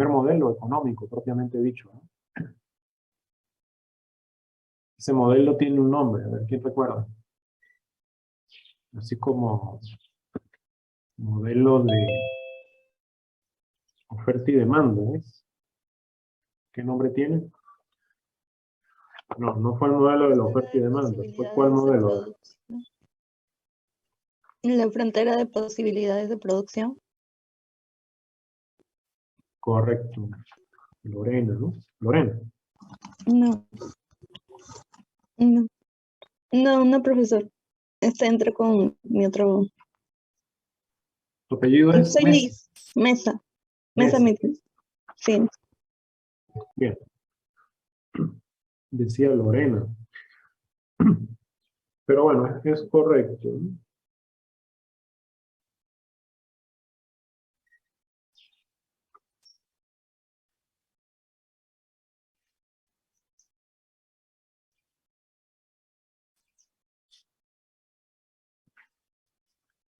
primer modelo económico propiamente dicho, ¿no? Ese modelo tiene un nombre, a ver, ¿quién recuerda? Así como modelo de oferta y demanda, ¿ves? ¿Qué nombre tiene? No, no fue el modelo de la oferta y demanda, ¿fue cuál modelo? La frontera de posibilidades de producción. Correcto. Lorena, ¿no? Lorena. No, no, no, no, profesor. Entré con mi otro. ¿Tu apellido es Soy Mesa? Liz. Mesa. Mesa Mesa. Mitres. Sí. Bien. Decía Lorena. Pero bueno, es correcto, ¿no?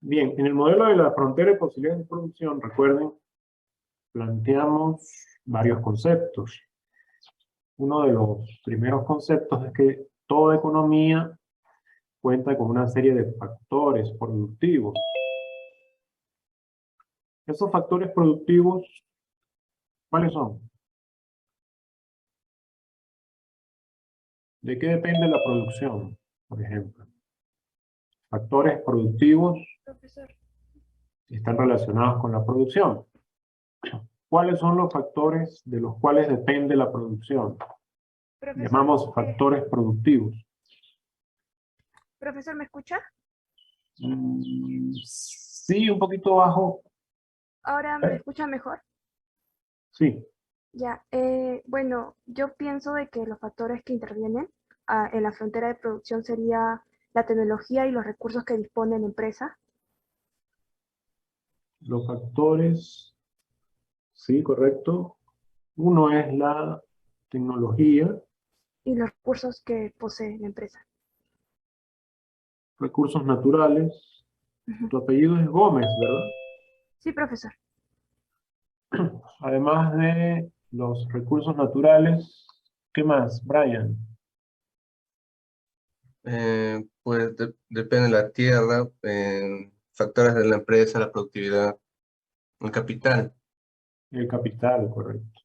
Bien, en el modelo de la frontera de posibilidades de producción, recuerden, planteamos varios conceptos. Uno de los primeros conceptos es que toda economía cuenta con una serie de factores productivos. Esos factores productivos, ¿cuáles son? ¿De qué depende la producción, por ejemplo? Factores productivos Profesor. están relacionados con la producción. ¿Cuáles son los factores de los cuales depende la producción? Profesor, Llamamos factores productivos. Profesor, ¿me escucha? Sí, un poquito bajo. ¿Ahora me escucha mejor? Sí, Ya, bueno, yo pienso de que los factores que intervienen en la frontera de producción sería la tecnología y los recursos que dispone la empresa los factores, sí, correcto. Uno es la tecnología, y los recursos que posee la empresa. recursos naturales. Ujú. Tu apellido es Gómez, ¿verdad? Sí, profesor. Además de los recursos naturales, ¿qué más, Brian? Pues depende de la tierra, factores de la empresa, la productividad, el capital. El capital, correcto.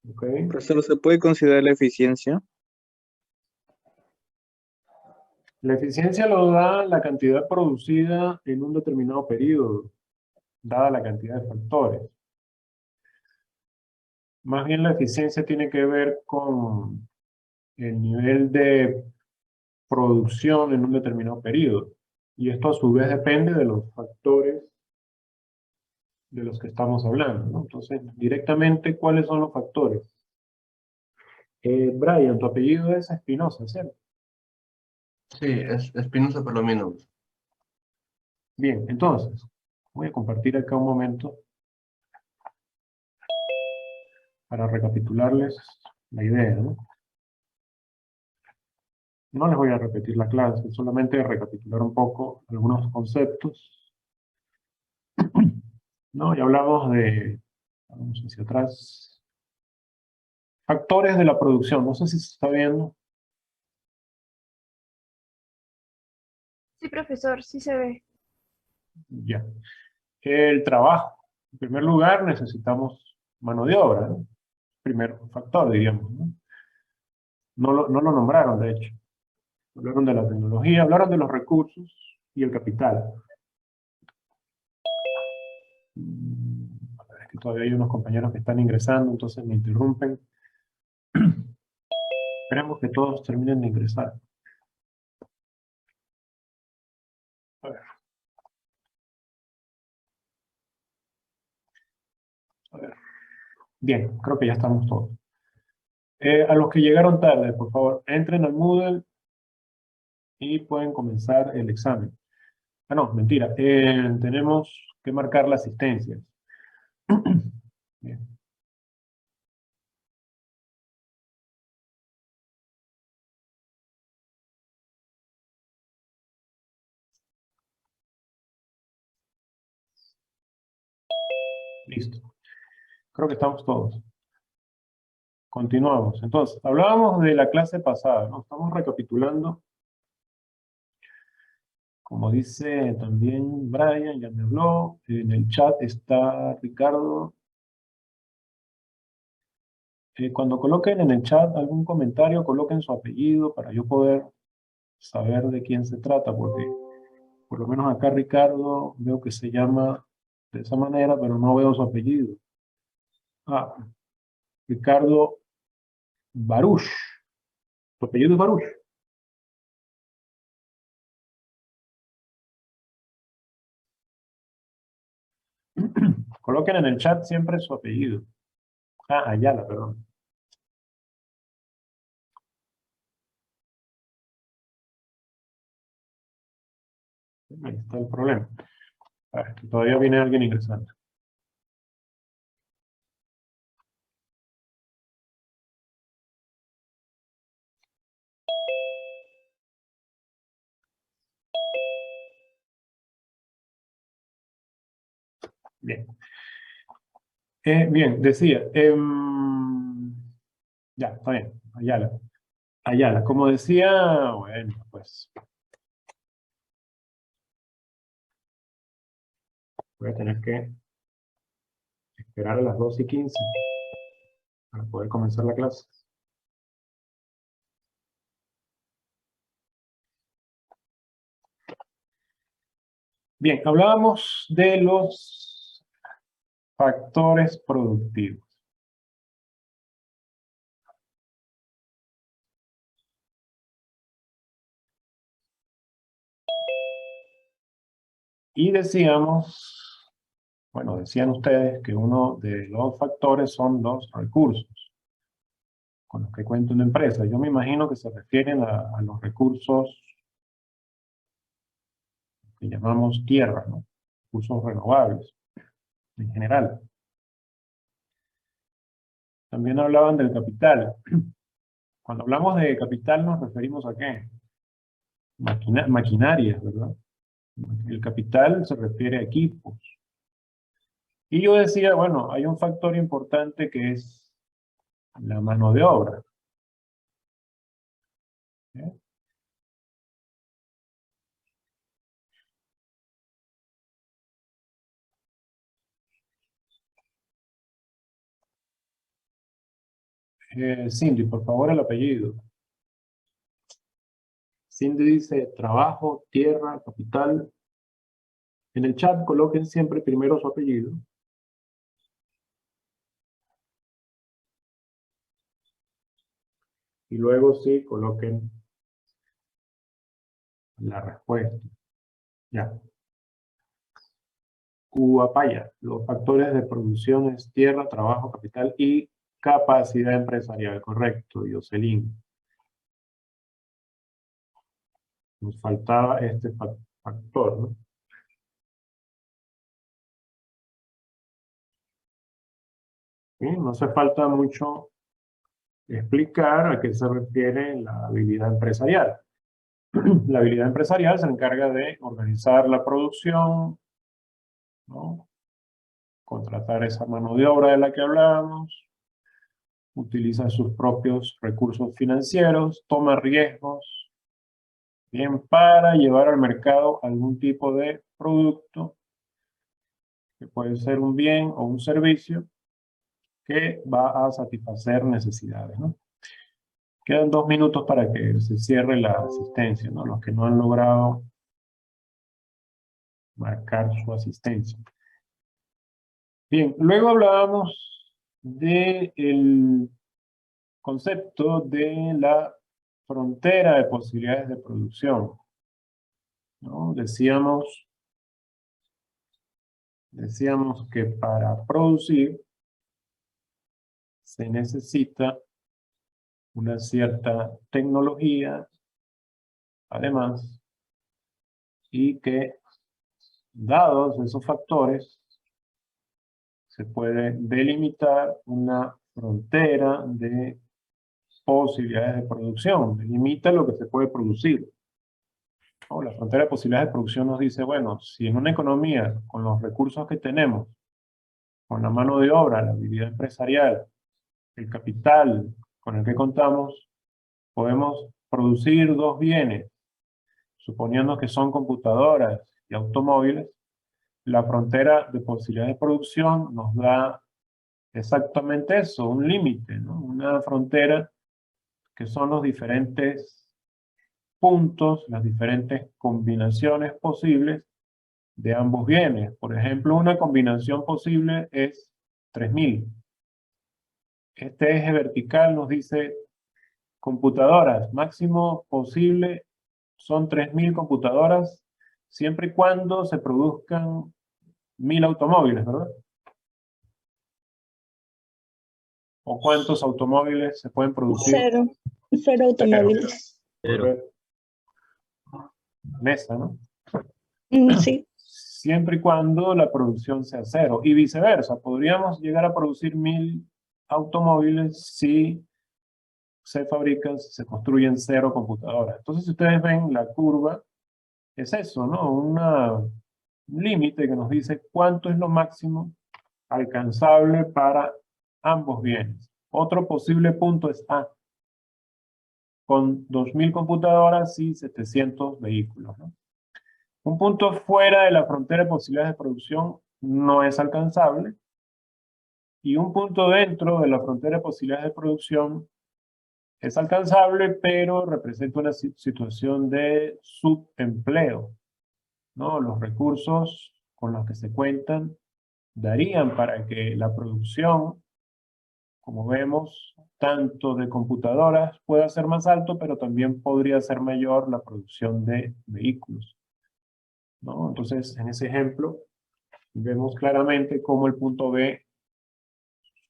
¿Ok? Profesor, ¿se puede considerar la eficiencia? La eficiencia lo da la cantidad producida en un determinado periodo, dada la cantidad de factores. Más bien la eficiencia tiene que ver con el nivel de producción en un determinado periodo. Y esto a su vez depende de los factores de los que estamos hablando, ¿no? Entonces, directamente, ¿cuáles son los factores? Brian, tu apellido es Espinosa, ¿cierto? Sí, es Espinosa Palomino. Bien, entonces, voy a compartir acá un momento para recapitularles la idea, ¿no? No les voy a repetir la clase, solamente recapitular un poco algunos conceptos, ¿no? Ya hablamos de, vamos hacia atrás, factores de la producción, no sé si se está viendo. Sí, profesor, sí se ve. Ya. El trabajo. En primer lugar, necesitamos mano de obra, ¿no? Primer factor, diríamos, ¿no? No lo nombraron, de hecho. Hablaron de la tecnología, hablaron de los recursos y el capital. A ver, es que todavía hay unos compañeros que están ingresando, entonces me interrumpen. Esperemos que todos terminen de ingresar. A ver. A ver. Bien, creo que ya estamos todos. A los que llegaron tarde, por favor, entren al Moodle y pueden comenzar el examen. Ah, no, mentira. Tenemos que marcar la asistencia. Bien. Listo. Creo que estamos todos. Continuamos. Entonces, hablábamos de la clase pasada, ¿no? Estamos recapitulando. Como dice también Brian, ya me habló. En el chat está Ricardo. Cuando coloquen en el chat algún comentario, coloquen su apellido para yo poder saber de quién se trata, porque por lo menos acá Ricardo veo que se llama de esa manera, pero no veo su apellido. Ah, Ricardo Baruch. ¿Tu apellido es Baruch? Coloquen en el chat siempre su apellido. Ah, Ayala, perdón. Ahí está el problema. A ver, todavía viene alguien ingresando. Bien. Bien, decía. Ya, está bien. Ayala. Ayala, como decía, bueno, pues voy a tener que esperar a las 2:15 para poder comenzar la clase. Bien, hablábamos de los factores productivos. Y decíamos, bueno, decían ustedes que uno de los factores son los recursos con los que cuenta una empresa. Yo me imagino que se refieren a los recursos que llamamos tierra, ¿no? Recursos renovables, en general. También hablaban del capital. Cuando hablamos de capital nos referimos a ¿qué? Maquinarias, ¿verdad? El capital se refiere a equipos. Y yo decía, bueno, hay un factor importante que es la mano de obra. ¿Eh? Cindy, por favor, el apellido. Cindy dice trabajo, tierra, capital. En el chat coloquen siempre primero su apellido. Y luego sí coloquen la respuesta. Ya. Cuapaya, los factores de producción es tierra, trabajo, capital y capacidad empresarial. Correcto, Jocelyn. Nos faltaba este factor, ¿no? ¿Sí? No hace falta mucho explicar a qué se refiere la habilidad empresarial. La habilidad empresarial se encarga de organizar la producción, ¿no? Contratar esa mano de obra de la que hablábamos, utiliza sus propios recursos financieros, toma riesgos, bien, para llevar al mercado algún tipo de producto, que puede ser un bien o un servicio, que va a satisfacer necesidades, ¿no? Quedan 2 minutos para que se cierre la asistencia, ¿no? Los que no han logrado marcar su asistencia. Bien, luego hablábamos del concepto de la frontera de posibilidades de producción, ¿no? Decíamos que para producir se necesita una cierta tecnología, además, y que dados esos factores, se puede delimitar una frontera de posibilidades de producción, delimita lo que se puede producir. ¿No? La frontera de posibilidades de producción nos dice, bueno, si en una economía, con los recursos que tenemos, con la mano de obra, la habilidad empresarial, el capital con el que contamos, podemos producir dos bienes, suponiendo que son computadoras y automóviles. La frontera de posibilidades de producción nos da exactamente eso, un límite, ¿no? Una frontera que son los diferentes puntos, las diferentes combinaciones posibles de ambos bienes. Por ejemplo, una combinación posible es 3000. Este eje vertical nos dice computadoras, máximo posible son 3000 computadoras, siempre y cuando se produzcan 1000 automóviles, ¿verdad? ¿O cuántos automóviles se pueden producir? Cero automóviles. Correcto. Mesa, ¿no? Sí, Siempre y cuando la producción sea cero. Y viceversa, podríamos llegar a producir 1000 automóviles si se fabrican, se construyen 0 computadoras. Entonces, si ustedes ven la curva, es eso, ¿no? Un límite que nos dice cuánto es lo máximo alcanzable para ambos bienes. Otro posible punto es A, con 2000 computadoras y 700 vehículos, ¿no? Un punto fuera de la frontera de posibilidades de producción no es alcanzable, y un punto dentro de la frontera de posibilidades de producción es alcanzable, pero representa una situación de subempleo, ¿no? Los recursos con los que se cuentan darían para que la producción, como vemos, tanto de computadoras pueda ser más alto, pero también podría ser mayor la producción de vehículos, ¿no? Entonces, en ese ejemplo, vemos claramente cómo el punto B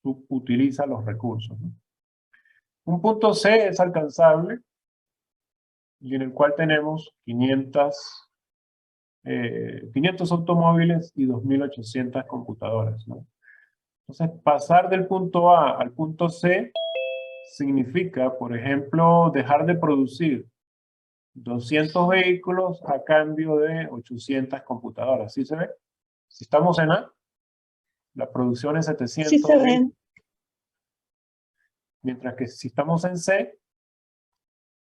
utiliza los recursos, ¿no? Un punto C es alcanzable y en el cual tenemos 500 automóviles y 2800 computadoras, ¿no? Entonces, pasar del punto A al punto C significa, por ejemplo, dejar de producir 200 vehículos a cambio de 800 computadoras. ¿Sí se ve? Si estamos en A, la producción es 700. sí se ven. Mientras que si estamos en C,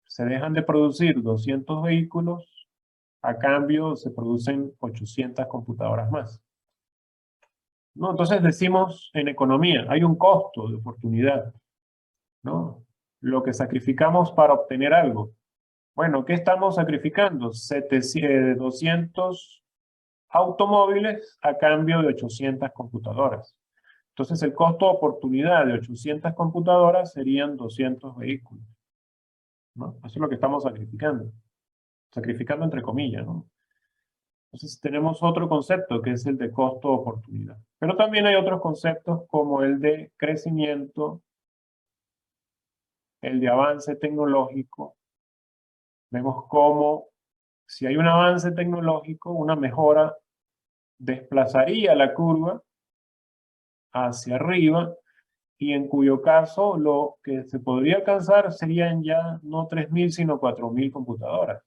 se dejan de producir 200 vehículos, a cambio se producen 800 computadoras más, ¿no? Entonces decimos en economía, hay un costo de oportunidad, ¿no? Lo que sacrificamos para obtener algo. Bueno, ¿qué estamos sacrificando? 200 automóviles a cambio de 800 computadoras. Entonces el costo de oportunidad de 800 computadoras serían 200 vehículos, ¿no? Eso es lo que estamos sacrificando. Sacrificando entre comillas, ¿no? Entonces tenemos otro concepto que es el de costo de oportunidad. Pero también hay otros conceptos como el de crecimiento, el de avance tecnológico. Vemos cómo si hay un avance tecnológico, una mejora desplazaría la curva hacia arriba, y en cuyo caso lo que se podría alcanzar serían ya no 3000 sino 4000 computadoras.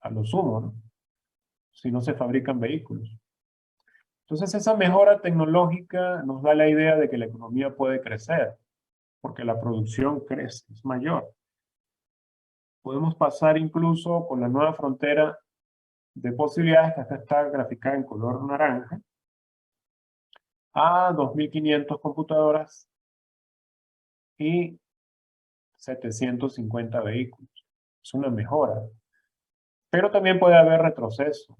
A lo sumo, ¿no? Si no se fabrican vehículos. Entonces esa mejora tecnológica nos da la idea de que la economía puede crecer, porque la producción crece, es mayor. Podemos pasar incluso con la nueva frontera de posibilidades, que acá está graficada en color naranja, a 2500 computadoras y 750 vehículos. Es una mejora. Pero también puede haber retroceso.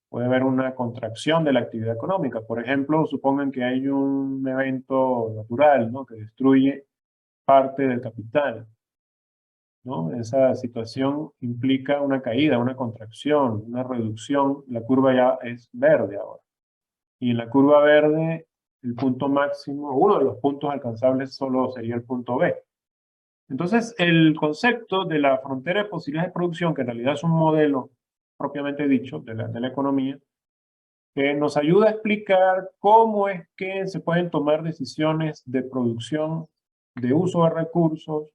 Puede haber una contracción de la actividad económica. Por ejemplo, supongan que hay un evento natural, ¿no?, que destruye parte del capital, ¿no? Esa situación implica una caída, una contracción, una reducción. La curva ya es verde ahora. Y en la curva verde, el punto máximo, uno de los puntos alcanzables solo sería el punto B. Entonces, el concepto de la frontera de posibilidades de producción, que en realidad es un modelo propiamente dicho de la economía, que nos ayuda a explicar cómo es que se pueden tomar decisiones de producción, de uso de recursos,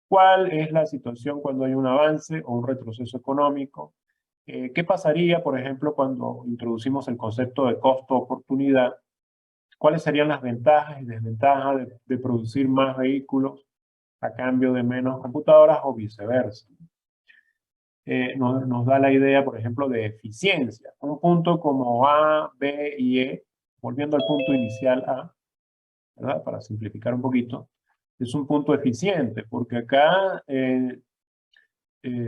cuál es la situación cuando hay un avance o un retroceso económico, qué pasaría, por ejemplo, cuando introducimos el concepto de costo-oportunidad, ¿Cuáles serían las ventajas y desventajas de producir más vehículos a cambio de menos computadoras o viceversa? Nos da la idea, por ejemplo, de eficiencia. Un punto como A, B y E, volviendo al punto inicial A, ¿verdad? Para simplificar un poquito, es un punto eficiente, porque acá,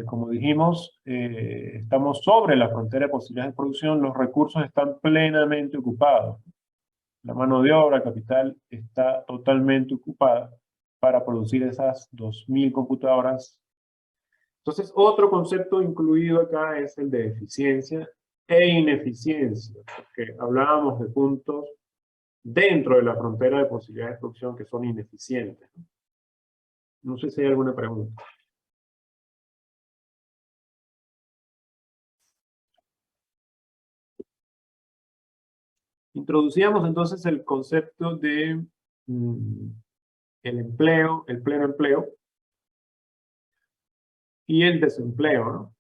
como dijimos, estamos sobre la frontera de posibilidades de producción, los recursos están plenamente ocupados. La mano de obra, capital, está totalmente ocupada para producir esas 2000 computadoras. Entonces, otro concepto incluido acá es el de eficiencia e ineficiencia, porque hablábamos de puntos dentro de la frontera de posibilidades de producción que son ineficientes. No sé si hay alguna pregunta. Introducíamos entonces el concepto de el empleo, el pleno empleo y el desempleo, ¿no?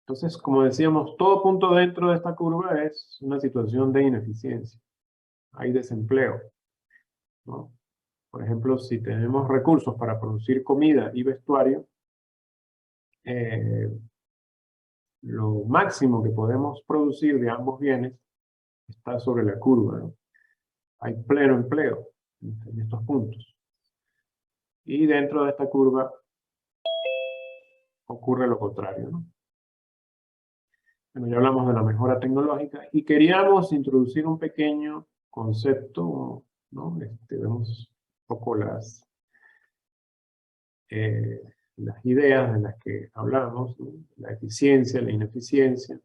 Entonces, como decíamos, todo punto dentro de esta curva es una situación de ineficiencia. Hay desempleo, ¿no? Por ejemplo, si tenemos recursos para producir comida y vestuario, lo máximo que podemos producir de ambos bienes está sobre la curva, ¿no? Hay pleno empleo en estos puntos. Y dentro de esta curva ocurre lo contrario, ¿no? Bueno, ya hablamos de la mejora tecnológica y queríamos introducir un pequeño concepto, ¿no? Vemos un poco las ideas de las que hablamos, ¿no? La eficiencia, la ineficiencia,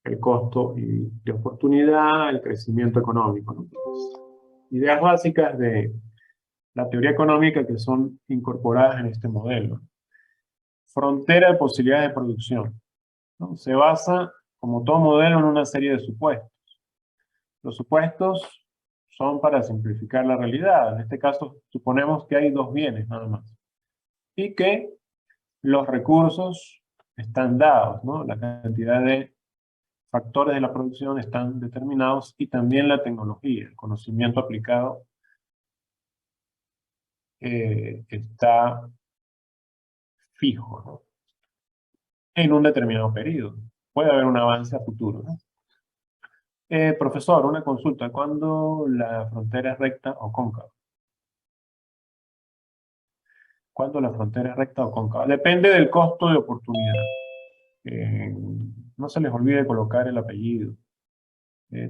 el costo y de oportunidad, el crecimiento económico, ¿no? Ideas básicas de la teoría económica que son incorporadas en este modelo. Frontera de posibilidades de producción, ¿no? Se basa, como todo modelo, en una serie de supuestos. Los supuestos son para simplificar la realidad. En este caso, suponemos que hay dos bienes nada más. Y que los recursos están dados, ¿no? La cantidad de factores de la producción están determinados y también la tecnología, el conocimiento aplicado está fijo, ¿no? En un determinado periodo. Puede haber un avance a futuro, ¿no? Profesor, una consulta. ¿Cuándo la frontera es recta o cóncava? ¿Cuándo la frontera es recta o cóncava? Depende del costo de oportunidad. No se les olvide colocar el apellido.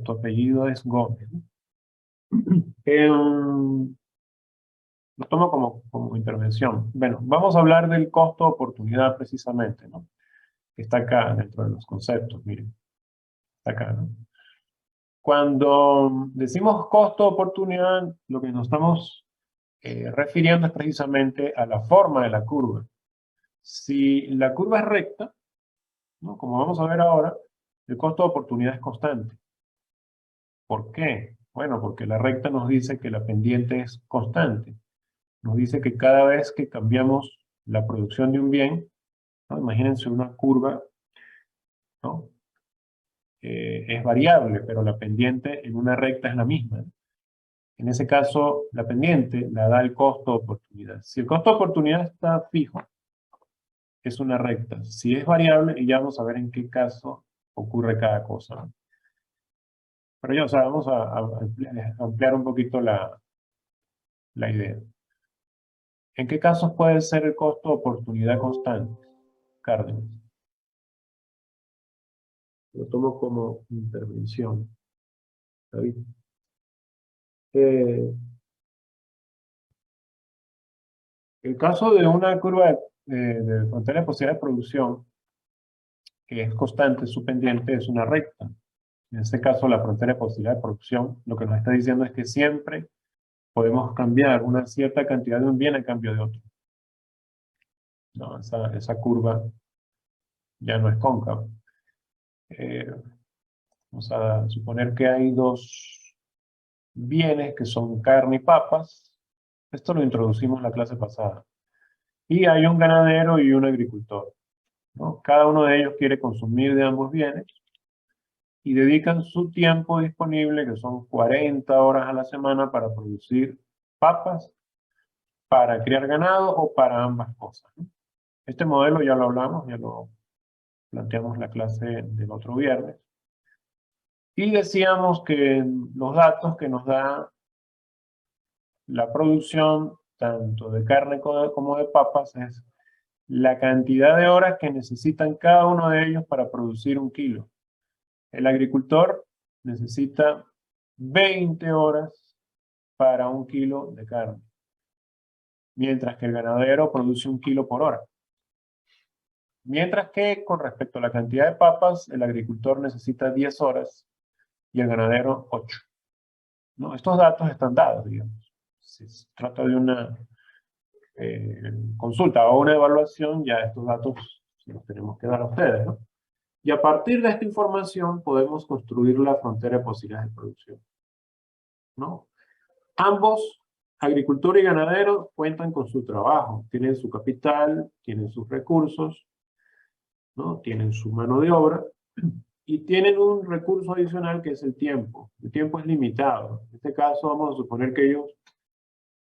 Tu apellido es Gómez, ¿no? Lo tomo como intervención. Bueno, vamos a hablar del costo de oportunidad precisamente, ¿no? Que está acá dentro de los conceptos, miren. Está acá, ¿no? Cuando decimos costo de oportunidad, lo que nos estamos refiriendo es precisamente a la forma de la curva. Si la curva es recta, ¿no? Como vamos a ver ahora, el costo de oportunidad es constante. ¿Por qué? Bueno, porque la recta nos dice que la pendiente es constante. Nos dice que cada vez que cambiamos la producción de un bien, ¿no? Imagínense una curva, ¿no? Es variable, pero la pendiente en una recta es la misma. En ese caso, la pendiente la da el costo de oportunidad. Si el costo de oportunidad está fijo, es una recta. Si es variable, y ya vamos a ver en qué caso ocurre cada cosa, ¿no? Pero ya, o sea, vamos a ampliar un poquito la idea. ¿En qué casos puede ser el costo de oportunidad constante? Cárdenas. Lo tomo como intervención. David. El caso de una curva de frontera de posibilidad de producción, que es constante, su pendiente es una recta. En este caso, la frontera de posibilidad de producción, lo que nos está diciendo es que siempre podemos cambiar una cierta cantidad de un bien a cambio de otro. No, esa curva ya no es cóncava. Vamos a suponer que hay dos bienes que son carne y papas. Esto lo introducimos en la clase pasada. Y hay un ganadero y un agricultor, ¿no? Cada uno de ellos quiere consumir de ambos bienes. y dedican su tiempo disponible, que son 40 horas a la semana, para producir papas, para criar ganado o para ambas cosas, ¿no? Este modelo ya lo hablamos, ya lo planteamos en la clase del otro viernes. Y decíamos que los datos que nos da la producción, tanto de carne como de papas, es la cantidad de horas que necesitan cada uno de ellos para producir un kilo. El agricultor necesita 20 horas para un kilo de carne, mientras que el ganadero produce 1 kilo por hora. Mientras que con respecto a la cantidad de papas, el agricultor necesita 10 horas y el ganadero 8. ¿No? Estos datos están dados, digamos. Si se trata de una consulta o una evaluación, ya estos datos los tenemos que dar a ustedes, ¿no? Y a partir de esta información podemos construir la frontera de posibilidades de producción, ¿no? Ambos, agricultor y ganadero, cuentan con su trabajo, tienen su capital, tienen sus recursos, ¿no? Tienen su mano de obra y tienen un recurso adicional que es el tiempo. El tiempo es limitado. En este caso vamos a suponer que ellos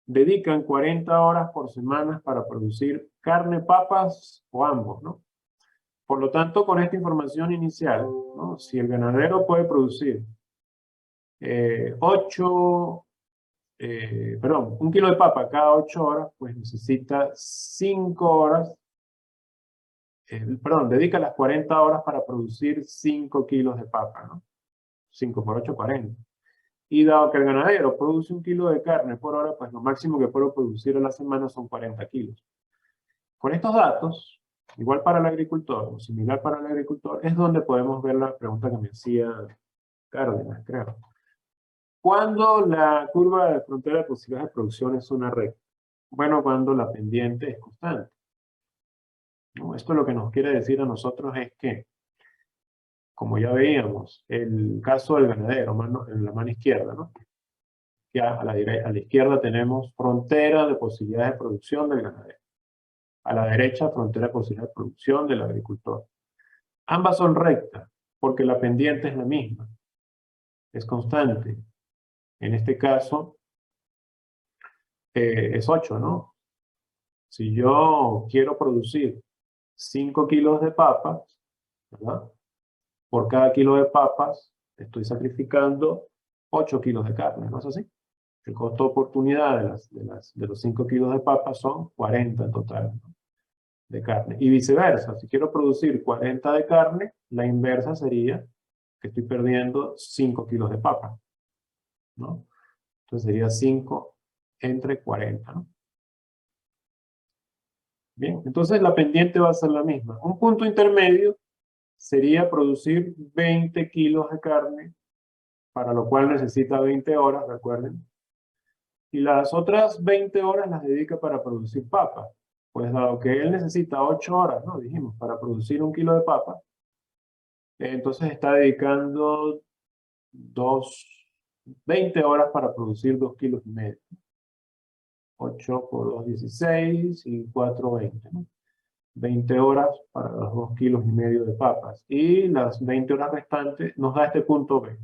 dedican 40 horas por semana para producir carne, papas o ambos, ¿no? Por lo tanto, con esta información inicial, ¿no? Si el ganadero puede producir 1 kilo de papa cada 8 horas, pues necesita 5 horas, dedica las 40 horas para producir 5 kilos de papa, ¿no? 5 por 8, 40. Y dado que el ganadero produce 1 kilo de carne por hora, pues lo máximo que puede producir a la semana son 40 kilos. Con estos datos, igual para el agricultor o similar para el agricultor, es donde podemos ver la pregunta que me hacía Cárdenas, creo. ¿Cuándo la curva de frontera de posibilidades de producción es una recta? Bueno, cuando la pendiente es constante, ¿no? Esto lo que nos quiere decir a nosotros es que, como ya veíamos, el caso del ganadero, en la mano izquierda, ¿no? Ya a la izquierda tenemos frontera de posibilidades de producción del ganadero. A la derecha, frontera de posibilidades de producción del agricultor. Ambas son rectas, porque la pendiente es la misma. Es constante. En este caso, es 8, ¿no? Si yo quiero producir 5 kilos de papas, ¿verdad? Por cada kilo de papas, estoy sacrificando 8 kilos de carne, ¿no es así? El costo de oportunidad de los 5 kilos de papas son 40 en total, ¿no? De carne. Y viceversa, si quiero producir 40 de carne, la inversa sería que estoy perdiendo 5 kilos de papa, ¿no? Entonces sería 5 entre 40, ¿no? Bien, entonces la pendiente va a ser la misma. Un punto intermedio sería producir 20 kilos de carne, para lo cual necesita 20 horas, recuerden. Y las otras 20 horas las dedica para producir papa. Pues dado que él necesita 8 horas, ¿no? Dijimos, para producir 1 kilo de papa, entonces está dedicando 20 horas para producir 2,5 kilos. 8 por 2, 16 y 4, 20, ¿no? 20 horas para los 2,5 kilos de papas. Y las 20 horas restantes nos da este punto B.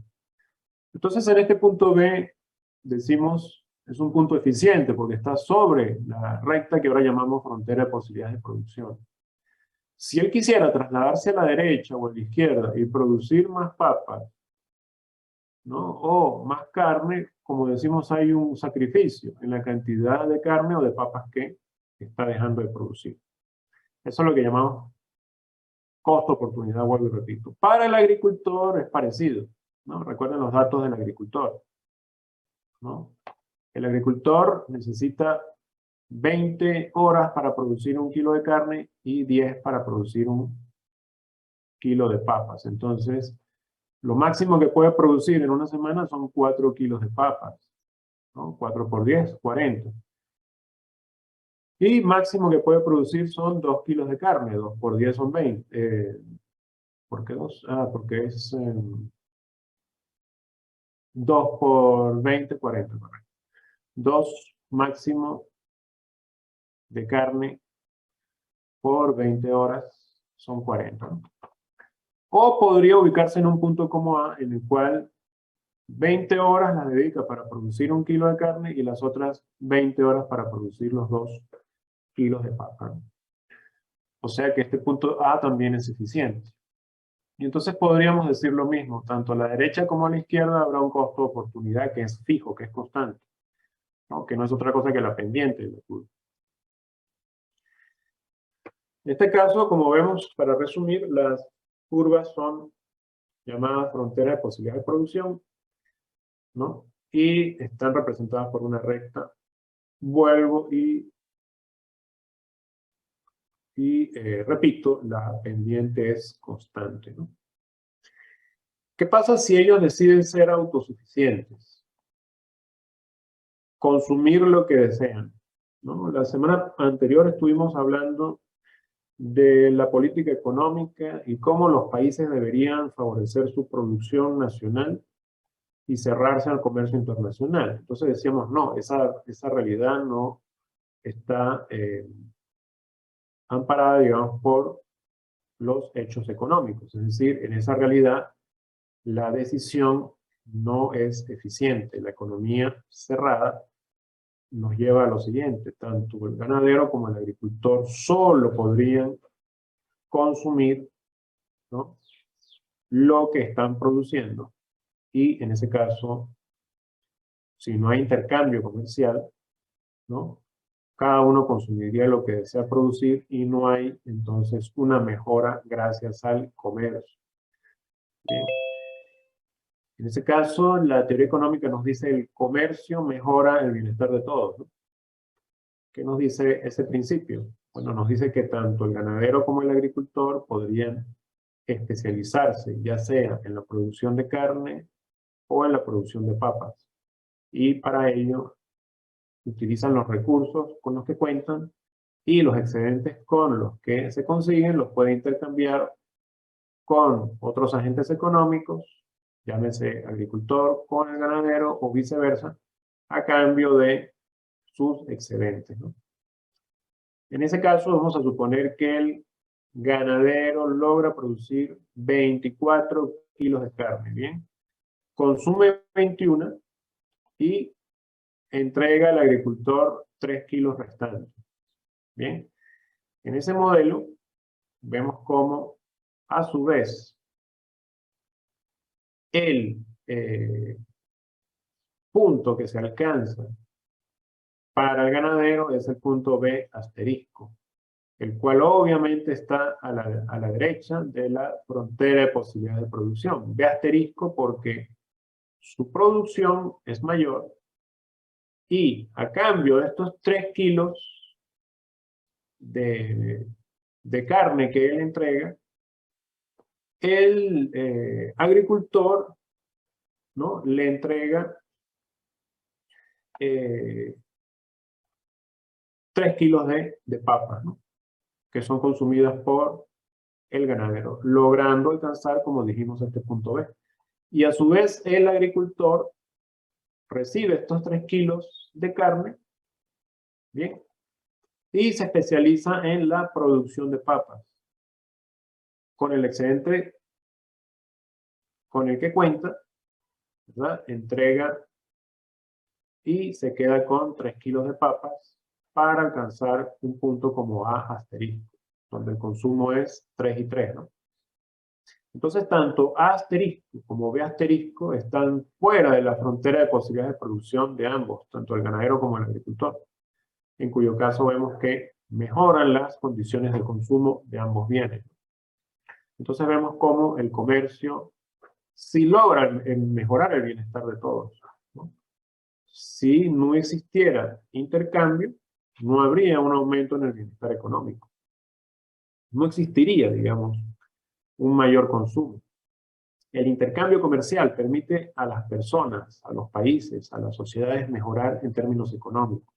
Entonces en este punto B decimos, es un punto eficiente porque está sobre la recta que ahora llamamos frontera de posibilidades de producción. Si él quisiera trasladarse a la derecha o a la izquierda y producir más papas, ¿no? O más carne, como decimos, hay un sacrificio en la cantidad de carne o de papas que está dejando de producir. Eso es lo que llamamos costo-oportunidad, vuelvo y repito. Para el agricultor es parecido, ¿no? Recuerden los datos del agricultor, ¿no? El agricultor necesita 20 horas para producir 1 kilo de carne y 10 para producir 1 kilo de papas. Entonces, lo máximo que puede producir en una semana son 4 kilos de papas, ¿no? 4 por 10, 40. Y máximo que puede producir son 2 kilos de carne, 2 por 10 son 20. ¿Por qué 2? Ah, porque es 2 por 20, 40. 2 máximo de carne por 20 horas son 40, ¿no? O podría ubicarse en un punto como A, en el cual 20 horas las dedica para producir 1 kilo de carne y las otras 20 horas para producir los 2 kilos de papa, ¿no? O sea que este punto A también es eficiente. Y entonces podríamos decir lo mismo, tanto a la derecha como a la izquierda habrá un costo de oportunidad que es fijo, que es constante, ¿no? Que no es otra cosa que la pendiente de la curva. En este caso, como vemos, para resumir, las curvas son llamadas fronteras de posibilidad de producción, ¿no? Y están representadas por una recta. Vuelvo y repito, la pendiente es constante, ¿no? ¿Qué pasa si ellos deciden ser autosuficientes? Consumir lo que desean, ¿no? La semana anterior estuvimos hablando de la política económica y cómo los países deberían favorecer su producción nacional y cerrarse al comercio internacional. Entonces decíamos, no, esa realidad no está amparada, digamos, por los hechos económicos. Es decir, en esa realidad la decisión no es eficiente. La economía cerrada nos lleva a lo siguiente: tanto el ganadero como el agricultor solo podrían consumir, ¿no?, lo que están produciendo. Y en ese caso, si no hay intercambio comercial, ¿no?, cada uno consumiría lo que desea producir y no hay entonces una mejora gracias al comercio. Bien. En ese caso, la teoría económica nos dice el comercio mejora el bienestar de todos, ¿no? ¿Qué nos dice ese principio? Bueno, nos dice que tanto el ganadero como el agricultor podrían especializarse, ya sea en la producción de carne o en la producción de papas. Y para ello utilizan los recursos con los que cuentan y los excedentes con los que se consiguen los pueden intercambiar con otros agentes económicos, llámese agricultor con el ganadero o viceversa, a cambio de sus excedentes, ¿no? En ese caso vamos a suponer que el ganadero logra producir 24 kilos de carne, ¿bien? Consume 21 y entrega al agricultor 3 kilos restantes, ¿bien? En ese modelo vemos cómo, a su vez, el punto que se alcanza para el ganadero es el punto B asterisco, el cual obviamente está a la derecha de la frontera de posibilidad de producción. B asterisco porque su producción es mayor y a cambio de estos 3 kilos de carne que él entrega, el agricultor, ¿no?, le entrega 3 kilos de papas, ¿no?, que son consumidas por el ganadero, logrando alcanzar, como dijimos, este punto B. Y a su vez el agricultor recibe estos 3 kilos de carne, ¿bien?, y se especializa en la producción de papas. Con el excedente con el que cuenta, ¿verdad?, entrega y se queda con 3 kilos de papas para alcanzar un punto como A asterisco, donde el consumo es 3 y 3, ¿no? Entonces, tanto A asterisco como B asterisco están fuera de la frontera de posibilidades de producción de ambos, tanto el ganadero como el agricultor, en cuyo caso vemos que mejoran las condiciones de consumo de ambos bienes. Entonces vemos cómo el comercio sí logra mejorar el bienestar de todos, ¿no? Si no existiera intercambio, no habría un aumento en el bienestar económico. No existiría, digamos, un mayor consumo. El intercambio comercial permite a las personas, a los países, a las sociedades mejorar en términos económicos.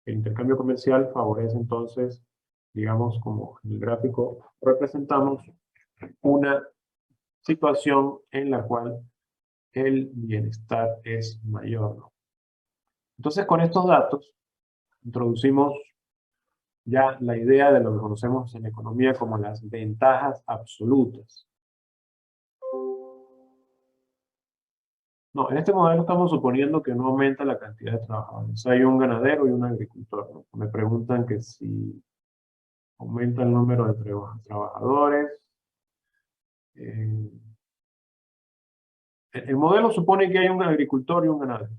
El intercambio comercial favorece entonces, digamos, como en el gráfico representamos, una situación en la cual el bienestar es mayor, ¿no? Entonces, con estos datos, introducimos ya la idea de lo que conocemos en economía como las ventajas absolutas. No, en este modelo estamos suponiendo que no aumenta la cantidad de trabajadores. Hay un ganadero y un agricultor, ¿no? Me preguntan que si aumenta el número de trabajadores. El modelo supone que hay un agricultor y un ganadero.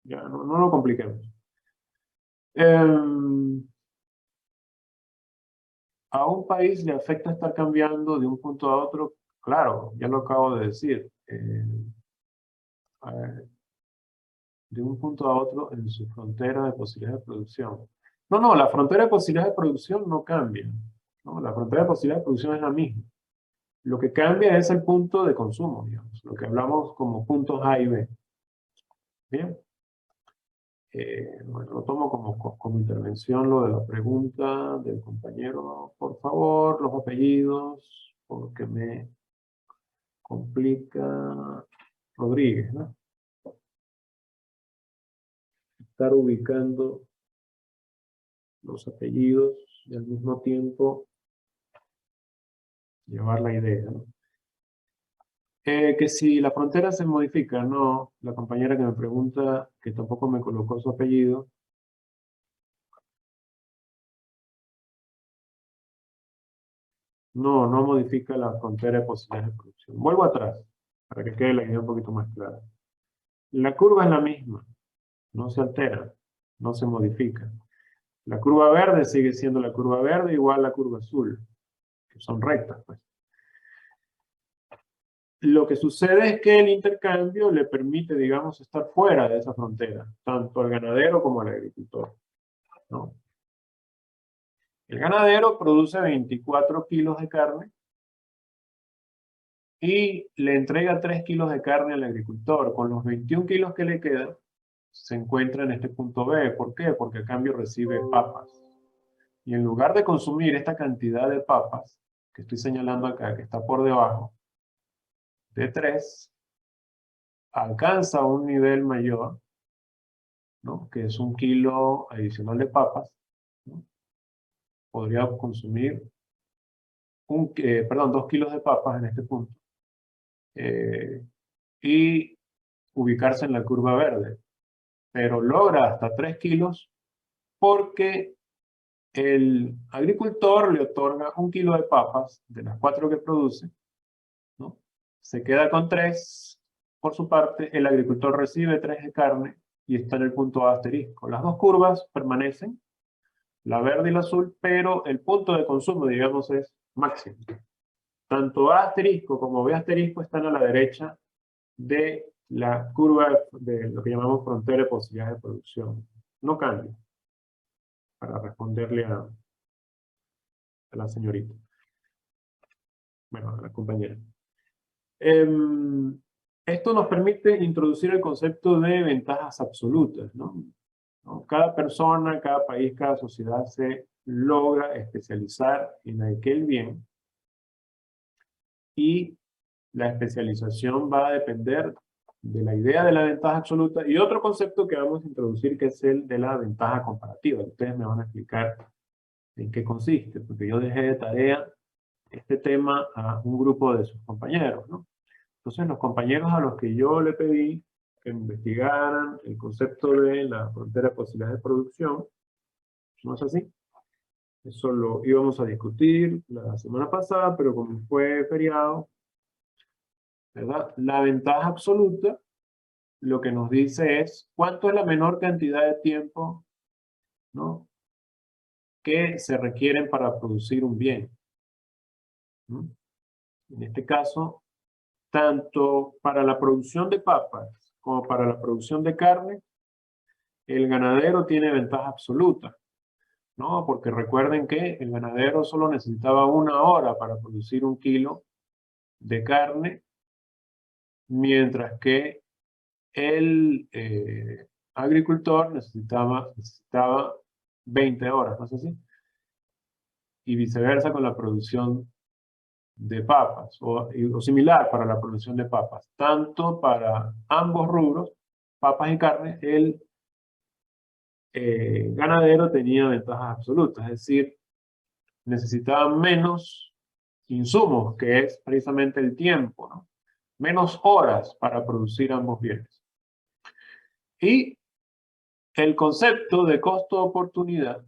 Ya, no lo compliquemos. A un país le afecta estar cambiando de un punto a otro. Claro, ya lo acabo de decir. De un punto a otro en su frontera de posibilidades de producción. No, la frontera de posibilidades de producción no cambia, ¿no? La frontera de posibilidades de producción es la misma. Lo que cambia es el punto de consumo, digamos, lo que hablamos como puntos A y B. Bien. Bueno, lo tomo como intervención lo de la pregunta del compañero. Por favor, los apellidos, porque me complica Rodríguez, ¿no? Estar ubicando los apellidos y al mismo tiempo llevar la idea, ¿no? Que si la frontera se modifica, no. La compañera que me pregunta, que tampoco me colocó su apellido. No modifica la frontera de posibilidades de producción. Vuelvo atrás, para que quede la idea un poquito más clara. La curva es la misma, no se altera, no se modifica. La curva verde sigue siendo la curva verde igual a la curva azul, que son rectas, pues. Lo que sucede es que el intercambio le permite, digamos, estar fuera de esa frontera, tanto al ganadero como al agricultor, ¿no? El ganadero produce 24 kilos de carne y le entrega 3 kilos de carne al agricultor. Con los 21 kilos que le quedan, se encuentra en este punto B. ¿Por qué? Porque a cambio recibe papas. Y en lugar de consumir esta cantidad de papas, que estoy señalando acá, que está por debajo de 3, alcanza un nivel mayor, ¿no? Que es 1 kilo adicional de papas, ¿no? Podría consumir 2 kilos de papas en este punto. Y ubicarse en la curva verde. Pero logra hasta 3 kilos porque el agricultor le otorga 1 kilo de papas de las 4 que produce, ¿no? Se queda con 3 por su parte, el agricultor recibe 3 de carne y está en el punto A asterisco. Las dos curvas permanecen, la verde y la azul, pero el punto de consumo, digamos, es máximo. Tanto A asterisco como B asterisco están a la derecha de la curva de lo que llamamos frontera de posibilidades de producción. No cambia, para responderle a la señorita. Bueno, a la compañera. Esto nos permite introducir el concepto de ventajas absolutas, ¿no? Cada persona, cada país, cada sociedad se logra especializar en aquel bien y la especialización va a depender de la idea de la ventaja absoluta y otro concepto que vamos a introducir que es el de la ventaja comparativa. Ustedes me van a explicar en qué consiste, porque yo dejé de tarea este tema a un grupo de sus compañeros, ¿no? Entonces los compañeros a los que yo le pedí que investigaran el concepto de la frontera de posibilidades de producción, ¿no es así? Eso lo íbamos a discutir la semana pasada, pero como fue feriado, ¿verdad? La ventaja absoluta lo que nos dice es cuánto es la menor cantidad de tiempo, ¿no?, que se requieren para producir un bien, ¿no? En este caso, tanto para la producción de papas como para la producción de carne, el ganadero tiene ventaja absoluta, ¿no? Porque recuerden que el ganadero solo necesitaba 1 hora para producir 1 kilo de carne, mientras que el agricultor necesitaba 20 horas, ¿no es así? Y viceversa con la producción de papas, o similar para la producción de papas. Tanto para ambos rubros, papas y carne, el ganadero tenía ventajas absolutas, es decir, necesitaba menos insumos, que es precisamente el tiempo, ¿no? menos horas para producir ambos bienes. Y el concepto de costo-oportunidad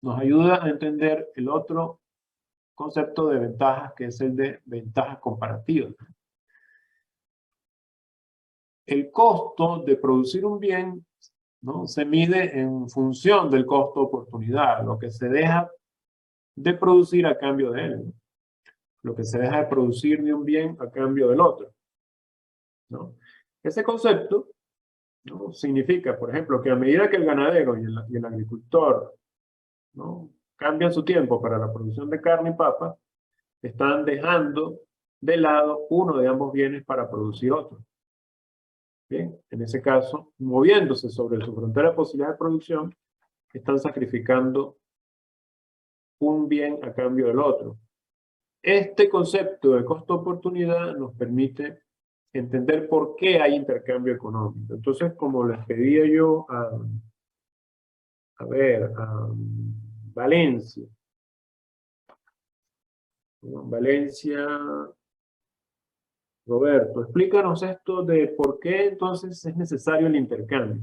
nos ayuda a entender el otro concepto de ventajas, que es el de ventajas comparativas. El costo de producir un bien, ¿no?, se mide en función del costo-oportunidad, lo que se deja de producir a cambio de él, ¿no? Lo que se deja de producir de un bien a cambio del otro, ¿no? Ese concepto, ¿no?, significa, por ejemplo, que a medida que el ganadero y el agricultor, ¿no?, cambian su tiempo para la producción de carne y papa, están dejando de lado uno de ambos bienes para producir otro. Bien, en ese caso, moviéndose sobre su frontera de posibilidad de producción, están sacrificando un bien a cambio del otro. Este concepto de costo-oportunidad nos permite entender por qué hay intercambio económico. Entonces, como les pedía yo a Valencia, ¿no? Valencia, Roberto, explícanos esto de por qué entonces es necesario el intercambio.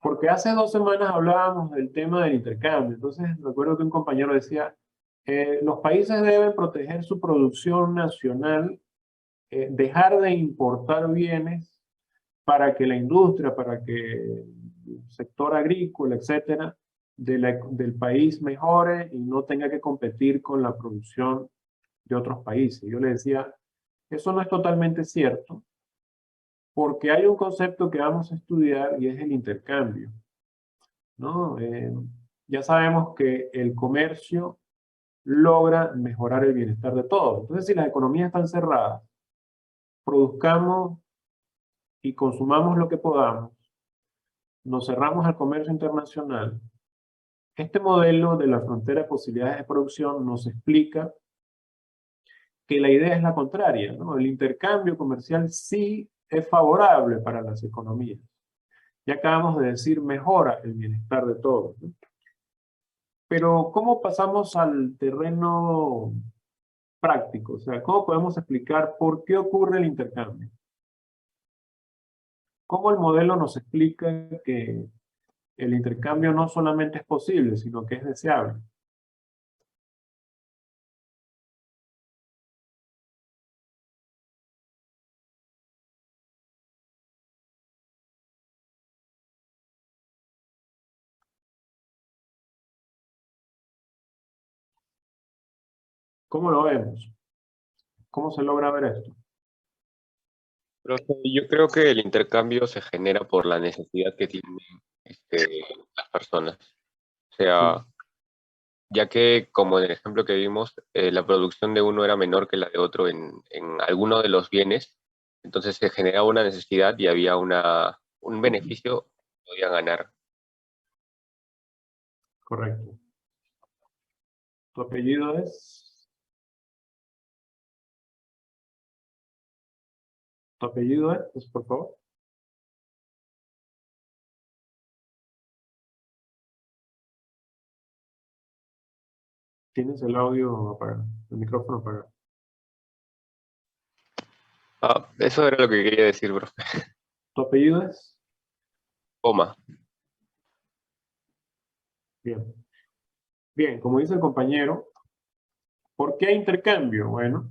Porque hace 2 semanas hablábamos del tema del intercambio. Entonces, recuerdo que un compañero decía, los países deben proteger su producción nacional, dejar de importar bienes para que la industria, para que el sector agrícola, etcétera, del país mejore y no tenga que competir con la producción de otros países. Yo le decía, eso no es totalmente cierto, porque hay un concepto que vamos a estudiar y es el intercambio, ¿no? Ya sabemos que el comercio logra mejorar el bienestar de todos. Entonces, si las economías están cerradas, produzcamos y consumamos lo que podamos, nos cerramos al comercio internacional. Este modelo de la frontera de posibilidades de producción nos explica que la idea es la contraria, ¿no? El intercambio comercial sí es favorable para las economías. Ya acabamos de decir, mejora el bienestar de todos, ¿no? Pero, ¿cómo pasamos al terreno práctico? O sea, ¿cómo podemos explicar por qué ocurre el intercambio? ¿Cómo el modelo nos explica que el intercambio no solamente es posible, sino que es deseable? ¿Cómo lo vemos? ¿Cómo se logra ver esto? Profe, yo creo que el intercambio se genera por la necesidad que tienen las personas. O sea, ya que, como en el ejemplo que vimos, la producción de uno era menor que la de otro en alguno de los bienes, entonces se generaba una necesidad y había un beneficio que podían ganar. Correcto. ¿Tu apellido es? ¿Tu apellido es, por favor? Tienes el audio apagado, el micrófono apagado. Ah, eso era lo que quería decir, profe. ¿Tu apellido es? Coma. Bien. Bien, como dice el compañero, ¿por qué intercambio? Bueno,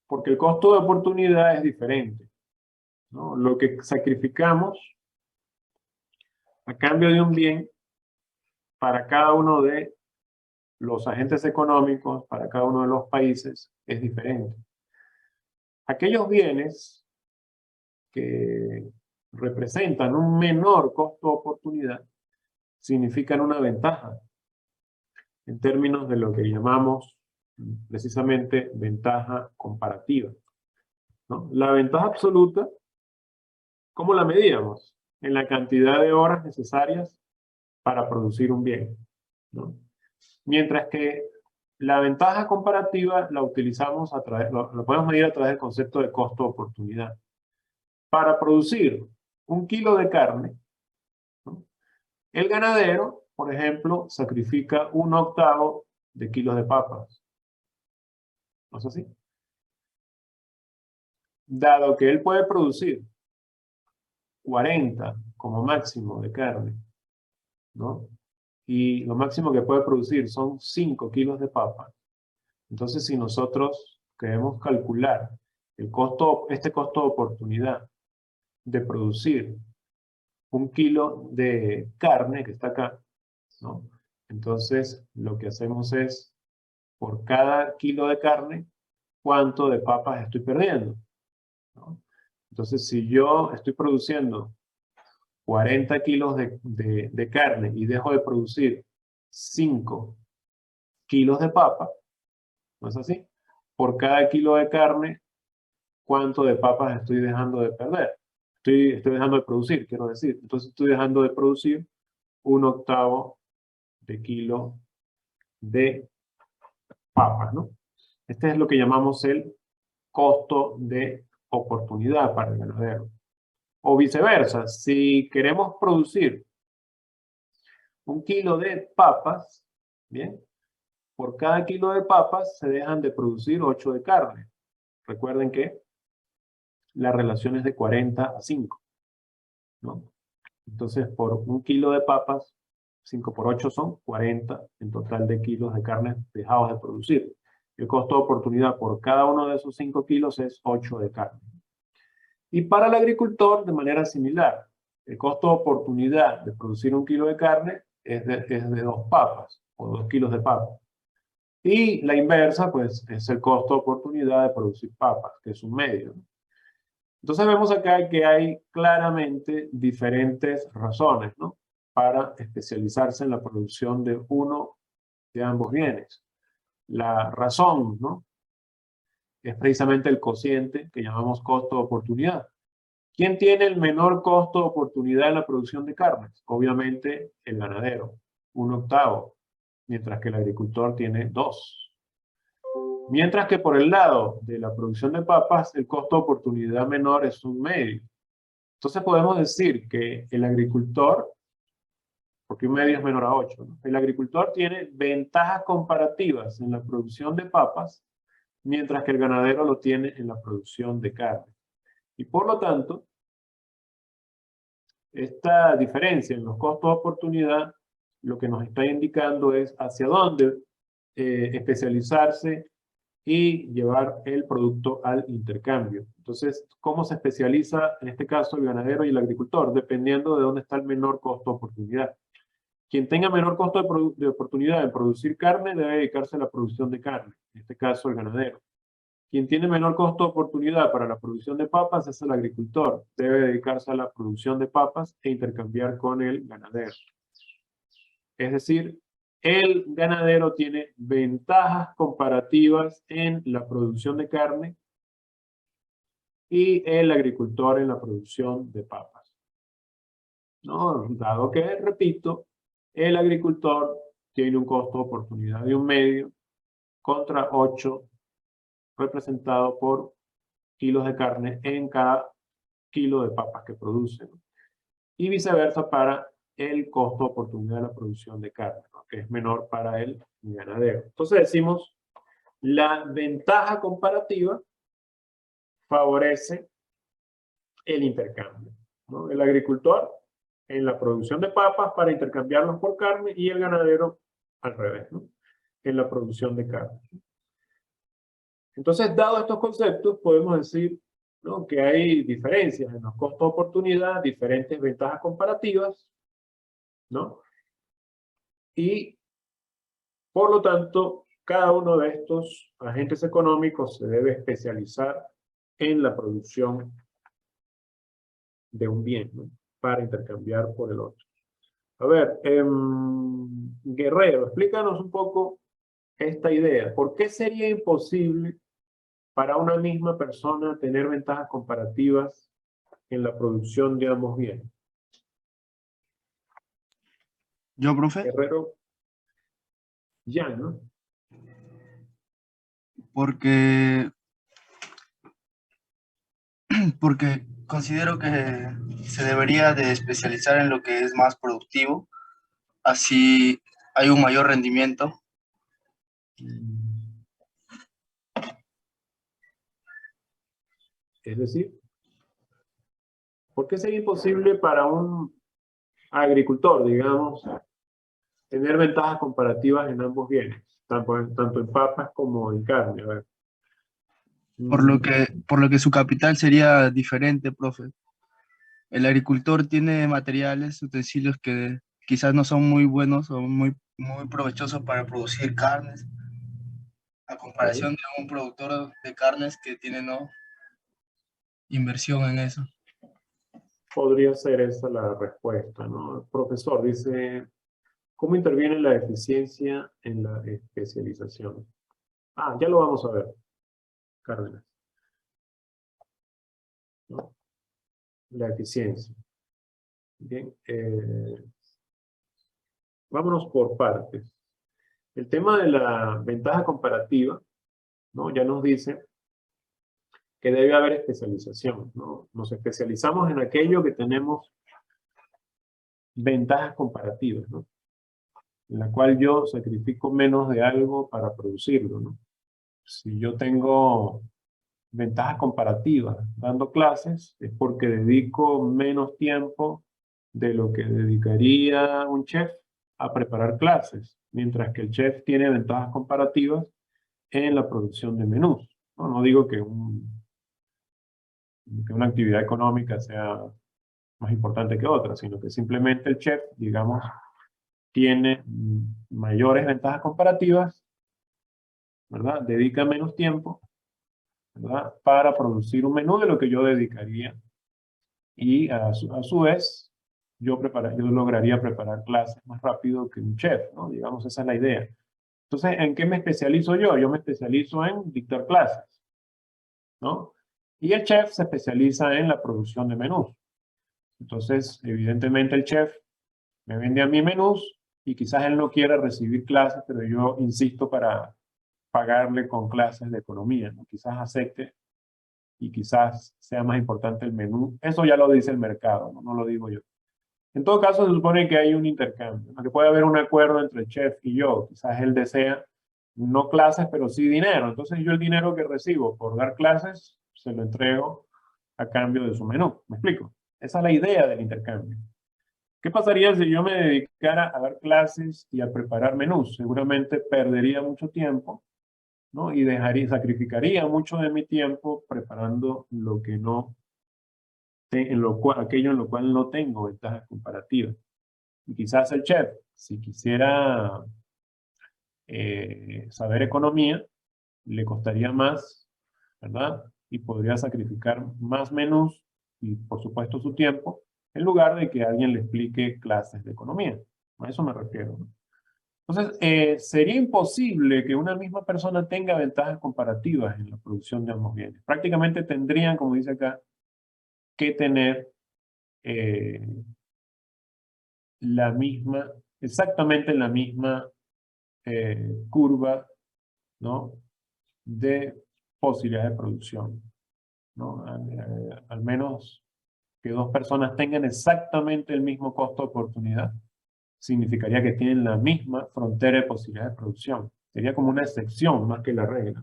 porque el costo de oportunidad es diferente, ¿no? Lo que sacrificamos a cambio de un bien para cada uno de los agentes económicos, para cada uno de los países, es diferente. Aquellos bienes que representan un menor costo de oportunidad significan una ventaja en términos de lo que llamamos precisamente ventaja comparativa, ¿no? La ventaja absoluta, ¿cómo la medíamos? En la cantidad de horas necesarias para producir un bien, ¿no? Mientras que la ventaja comparativa la utilizamos lo podemos medir a través del concepto de costo-oportunidad. Para producir 1 kilo de carne, ¿no?, el ganadero, por ejemplo, sacrifica 1/8 de kilos de papas. ¿No es así? dado que él puede producir 40 como máximo de carne, ¿no? Y lo máximo que puede producir son 5 kilos de papa. Entonces, si nosotros queremos calcular este costo de oportunidad de producir 1 kilo de carne que está acá, ¿no? Entonces, lo que hacemos es, por cada kilo de carne, ¿cuánto de papas estoy perdiendo? ¿No? Entonces, si yo estoy produciendo 40 kilos de carne y dejo de producir 5 kilos de papa, ¿no es así? Por cada kilo de carne, ¿cuánto de papas estoy dejando de perder? Estoy dejando de producir, quiero decir. Entonces estoy dejando de producir 1/8 de kilo de papas, ¿no? Este es lo que llamamos el costo de oportunidad para el ganadero. O viceversa, si queremos producir 1 kilo de papas, ¿bien? Por cada kilo de papas se dejan de producir 8 de carne. Recuerden que la relación es de 40/5, ¿no? Entonces, por 1 kilo de papas, 5 por 8 son 40 en total de kilos de carne dejados de producir. El costo de oportunidad por cada uno de esos 5 kilos es 8 de carne. Y para el agricultor, de manera similar, el costo de oportunidad de producir 1 kilo de carne es de 2 papas, o 2 kilos de papas. Y la inversa, pues, es el costo de oportunidad de producir papas, que es 1 medio. Entonces vemos acá que hay claramente diferentes razones, ¿no? Para especializarse en la producción de uno de ambos bienes. La razón, ¿no? Es precisamente el cociente que llamamos costo de oportunidad. ¿Quién tiene el menor costo de oportunidad en la producción de carnes? Obviamente el ganadero, 1/8, mientras que el agricultor tiene 2. Mientras que por el lado de la producción de papas, el costo de oportunidad menor es 1 medio. Entonces podemos decir que el agricultor, porque 1 medio es menor a 8, ¿no? El agricultor tiene ventajas comparativas en la producción de papas, mientras que el ganadero lo tiene en la producción de carne. Y por lo tanto, esta diferencia en los costos de oportunidad lo que nos está indicando es hacia dónde especializarse y llevar el producto al intercambio. Entonces, ¿cómo se especializa en este caso el ganadero y el agricultor? Dependiendo de dónde está el menor costo de oportunidad. Quien tenga menor costo de oportunidad en producir carne debe dedicarse a la producción de carne, en este caso el ganadero. Quien tiene menor costo de oportunidad para la producción de papas es el agricultor. Debe dedicarse a la producción de papas e intercambiar con el ganadero. Es decir, el ganadero tiene ventajas comparativas en la producción de carne y el agricultor en la producción de papas. ¿No? Dado que, repito, el agricultor tiene un costo de oportunidad de 1 medio contra 8 representado por kilos de carne en cada kilo de papas que produce, ¿no? Y viceversa para el costo de oportunidad de la producción de carne, ¿no? Que es menor para el ganadero. Entonces decimos, la ventaja comparativa favorece el intercambio, ¿no? El agricultor en la producción de papas para intercambiarlos por carne y el ganadero al revés, ¿no? En la producción de carne. Entonces, dado estos conceptos, podemos decir, ¿no?, que hay diferencias en los costos de oportunidad, diferentes ventajas comparativas, ¿no? Y, por lo tanto, cada uno de estos agentes económicos se debe especializar en la producción de un bien, ¿no?, para intercambiar por el otro. A ver, Guerrero, explícanos un poco esta idea. ¿Por qué sería imposible para una misma persona tener ventajas comparativas en la producción de ambos bienes? ¿Yo, profe? Guerrero, ya, ¿no? Porque considero que se debería de especializar en lo que es más productivo, así hay un mayor rendimiento. Es decir, ¿por qué sería imposible para un agricultor, digamos, tener ventajas comparativas en ambos bienes, tanto en papas como en carne? A ver. Por lo que su capital sería diferente, profe. El agricultor tiene materiales, utensilios que quizás no son muy buenos o muy provechosos para producir carnes, a comparación de un productor de carnes que tiene, ¿no?, inversión en eso. Podría ser esa la respuesta, ¿no? El profesor dice, ¿cómo interviene la eficiencia en la especialización? Ah, ya lo vamos a ver, Cárdenas, ¿no? La eficiencia. Bien, vámonos por partes. El tema de la ventaja comparativa, ¿no? Ya nos dice que debe haber especialización, ¿no? Nos especializamos en aquello que tenemos ventajas comparativas, ¿no? En la cual yo sacrifico menos de algo para producirlo, ¿no? Si yo tengo ventajas comparativas dando clases, es porque dedico menos tiempo de lo que dedicaría un chef a preparar clases, mientras que el chef tiene ventajas comparativas en la producción de menús. No, no digo que una actividad económica sea más importante que otra, sino que simplemente el chef, digamos, tiene mayores ventajas comparativas, ¿verdad? Dedica menos tiempo, ¿verdad?, para producir un menú de lo que yo dedicaría. Y a su vez, yo lograría preparar clases más rápido que un chef, ¿no? Digamos, esa es la idea. Entonces, ¿en qué me especializo yo? Yo me especializo en dictar clases, ¿no? Y el chef se especializa en la producción de menús. Entonces, evidentemente el chef me vende a mí menús y quizás él no quiera recibir clases, pero yo insisto para pagarle con clases de economía, ¿no? Quizás acepte y quizás sea más importante el menú. Eso ya lo dice el mercado, ¿no? No lo digo yo. En todo caso, se supone que hay un intercambio, ¿no? Que puede haber un acuerdo entre el chef y yo. Quizás él desea no clases, pero sí dinero. Entonces yo el dinero que recibo por dar clases, se lo entrego a cambio de su menú. ¿Me explico? Esa es la idea del intercambio. ¿Qué pasaría si yo me dedicara a dar clases y a preparar menús? Seguramente perdería mucho tiempo, ¿no? Y sacrificaría mucho de mi tiempo preparando lo que no, aquello en lo cual no tengo ventajas comparativas. Y quizás el chef, si quisiera saber economía, le costaría más, ¿verdad? Y podría sacrificar más menús y, por supuesto, su tiempo, en lugar de que alguien le explique clases de economía. A eso me refiero, ¿no? Entonces, sería imposible que una misma persona tenga ventajas comparativas en la producción de ambos bienes. Prácticamente tendrían, como dice acá, que tener exactamente la misma curva, ¿no?, de posibilidades de producción, ¿no? Al menos que dos personas tengan exactamente el mismo costo de oportunidad, significaría que tienen la misma frontera de posibilidades de producción. Sería como una excepción más que la regla,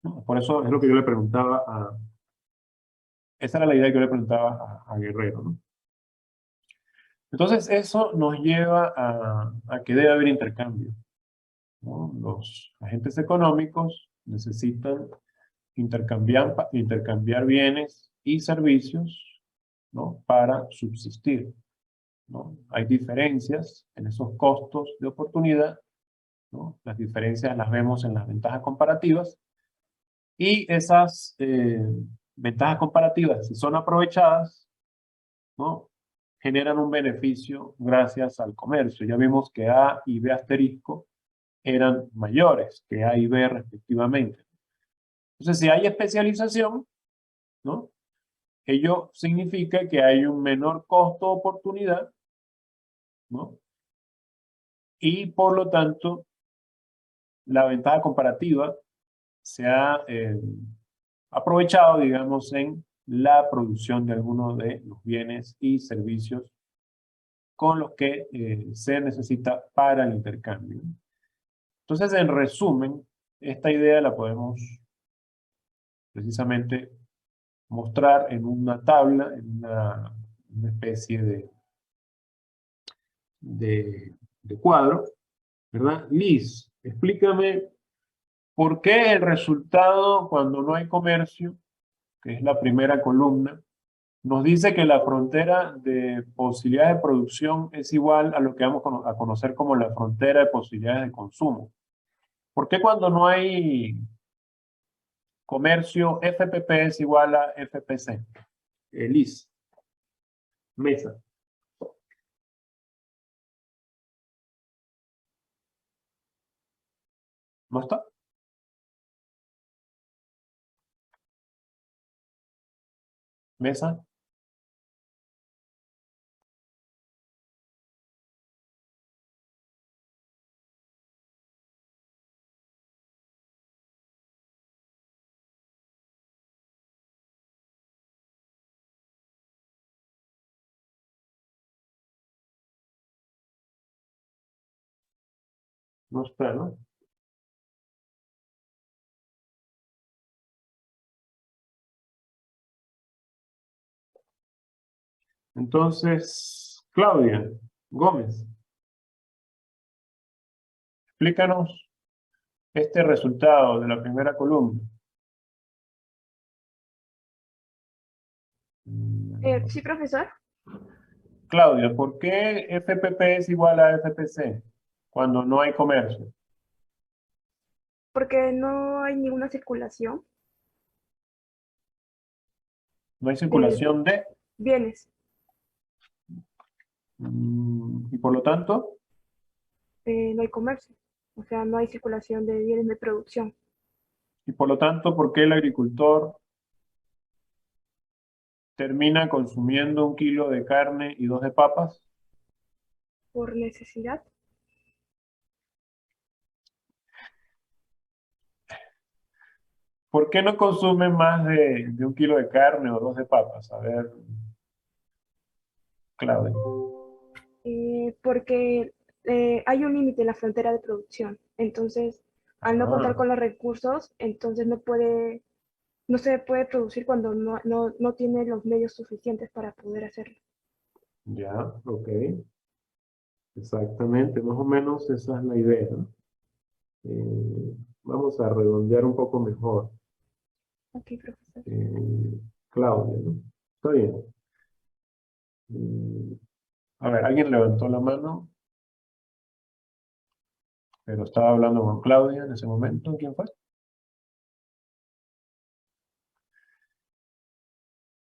¿no? Por eso es lo que yo le preguntaba esa era la idea que yo le preguntaba a Guerrero, ¿no? Entonces eso nos lleva a que debe haber intercambio, ¿no? Los agentes económicos necesitan intercambiar bienes y servicios, ¿no?, para subsistir, ¿no? Hay diferencias en esos costos de oportunidad, ¿no? Las diferencias las vemos en las ventajas comparativas, y esas ventajas comparativas, si son aprovechadas, ¿no?, generan un beneficio gracias al comercio. Ya vimos que A y B asterisco eran mayores que A y B respectivamente. Entonces, si hay especialización, ¿no?, ello significa que hay un menor costo de oportunidad, ¿no? Y por lo tanto, la ventaja comparativa se ha aprovechado, digamos, en la producción de algunos de los bienes y servicios con los que se necesita para el intercambio. Entonces, en resumen, esta idea la podemos precisamente mostrar en una tabla, en una especie de cuadro, ¿verdad? Liz, explícame por qué el resultado cuando no hay comercio, que es la primera columna, nos dice que la frontera de posibilidades de producción es igual a lo que vamos a conocer como la frontera de posibilidades de consumo. ¿Por qué cuando no hay comercio, FPP es igual a FPC? Liz. Mesa. ¿No está? Mesa. No está, ¿no? Entonces, Claudia Gómez, explícanos este resultado de la primera columna. Sí, profesor, Claudia, ¿por qué FPP es igual a FPC cuando no hay comercio? porque no hay ninguna circulación No hay de circulación de... bienes. Y por lo tanto, No hay comercio, o sea, no hay circulación de bienes de producción ¿por qué el agricultor termina consumiendo 1 kilo de carne y 2 de papas? por necesidad. ¿Por qué no consume más de 1 kilo de carne o 2 de papas? A ver, Claudia. Porque hay un límite en la frontera de producción. Entonces, al no contar Ah, con los recursos, entonces no se puede producir cuando no tiene los medios suficientes para poder hacerlo. ya, ok. Exactamente, más o menos esa es la idea, ¿no? Vamos a redondear un poco mejor. Ok, profesor. Claudia, ¿no? Está bien. Mm, a ver, alguien levantó la mano, pero estaba hablando con Claudia en ese momento. ¿Quién fue?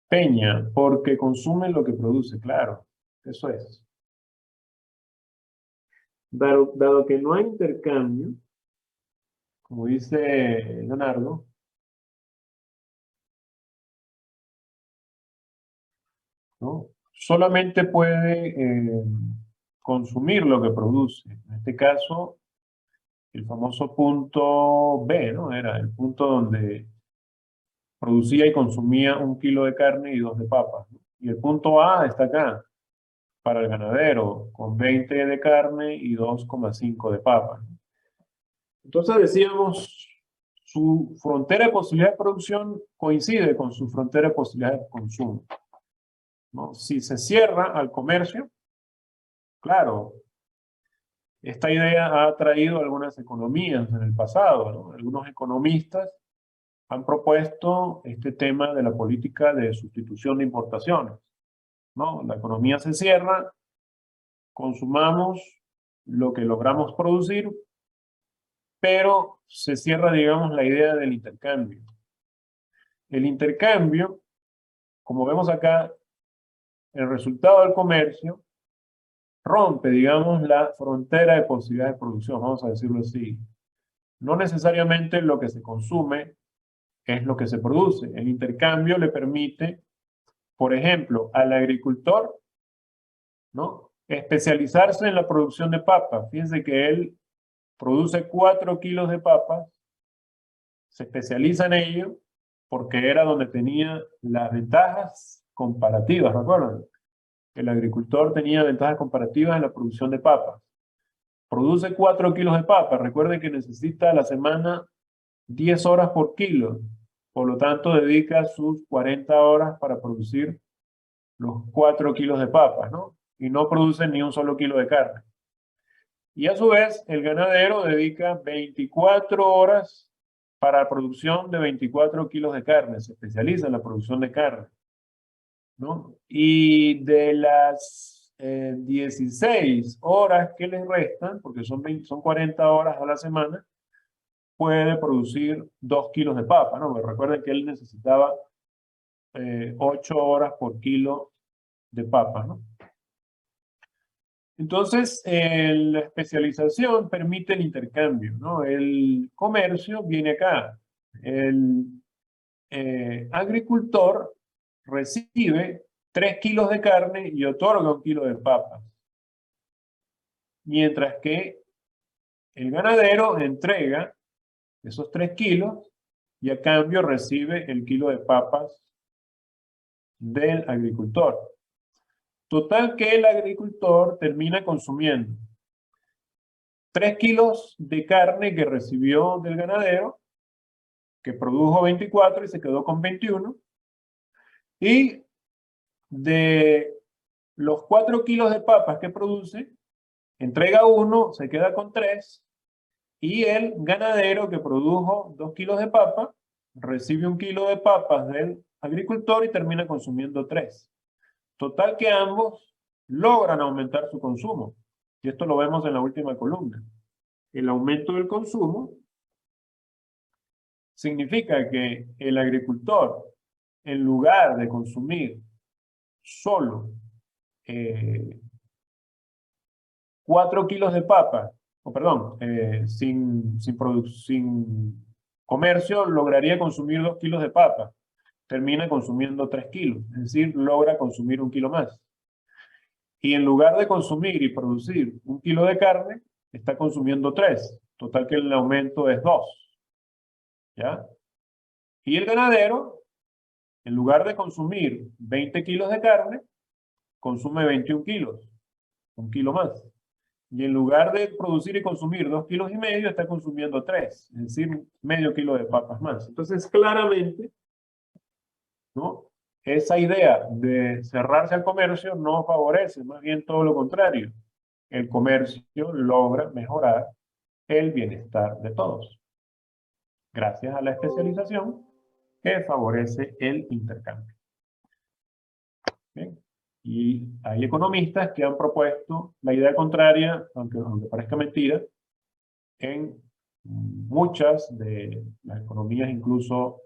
Peña, porque consume lo que produce, claro. Eso es. Dado que no hay intercambio, como dice Leonardo, ¿no? Solamente puede consumir lo que produce. En este caso, el famoso punto B, ¿no? Era el punto donde producía y consumía 1 kilo de carne y 2 de papas, ¿no? Y el punto A está acá, para el ganadero, con 20 de carne y 2,5 de papas, ¿no? Entonces decíamos, su frontera de posibilidad de producción coincide con su frontera de posibilidad de consumo, ¿no? Si se cierra al comercio, claro, esta idea ha traído algunas economías en el pasado, ¿no? Algunos economistas han propuesto este tema de la política de sustitución de importaciones, ¿no? La economía se cierra, consumamos lo que logramos producir, pero se cierra, digamos, la idea del intercambio. El intercambio, como vemos acá, el resultado del comercio rompe, digamos, la frontera de posibilidades de producción, vamos a decirlo así. No necesariamente lo que se consume es lo que se produce. El intercambio le permite, por ejemplo, al agricultor, ¿no?, especializarse en la producción de papas. Fíjense que él produce 4 kilos de papas, se especializa en ello porque era donde tenía las ventajas comparativas, ¿recuerdan? El agricultor tenía ventajas comparativas en la producción de papas. Produce 4 kilos de papas. Recuerden que necesita a la semana 10 horas por kilo. Por lo tanto, dedica sus 40 horas para producir los 4 kilos de papas, ¿no? Y no produce ni un solo kilo de carne. Y a su vez, el ganadero dedica 24 horas para la producción de 24 kilos de carne. Se especializa en la producción de carne, ¿no? Y de las 16 horas que les restan, porque son 40 horas a la semana, puede producir 2 kilos de papa, ¿no? Pero recuerden que él necesitaba 8 horas por kilo de papa, ¿no? Entonces, la especialización permite el intercambio, ¿no? El comercio viene acá. El agricultor recibe 3 kilos de carne y otorga 1 kilo de papas. Mientras que el ganadero entrega esos 3 kilos y a cambio recibe el kilo de papas del agricultor. Total que el agricultor termina consumiendo 3 kilos de carne que recibió del ganadero, que produjo 24 y se quedó con 21, y de los 4 kilos de papas que produce, entrega 1, se queda con 3, y el ganadero que produjo 2 kilos de papa, recibe 1 kilo de papas del agricultor y termina consumiendo 3. Total que ambos logran aumentar su consumo. Y esto lo vemos en la última columna. El aumento del consumo significa que el agricultor, en lugar de consumir solo 4 kilos de papa, sin comercio, lograría consumir 2 kilos de papa. Termina consumiendo 3 kilos, es decir, logra consumir 1 kilo más. Y en lugar de consumir y producir 1 kilo de carne, está consumiendo 3. Total que el aumento es 2. ¿Ya? Y el ganadero, en lugar de consumir 20 kilos de carne, consume 21 kilos. 1 kilo más. Y en lugar de producir y consumir 2,5 kilos, está consumiendo 3. Es decir, medio kilo de papas más. Entonces, claramente, ¿no? Esa idea de cerrarse al comercio no favorece, más bien todo lo contrario. El comercio logra mejorar el bienestar de todos, gracias a la especialización que favorece el intercambio. ¿Bien? Y hay economistas que han propuesto la idea contraria, aunque parezca mentira, en muchas de las economías incluso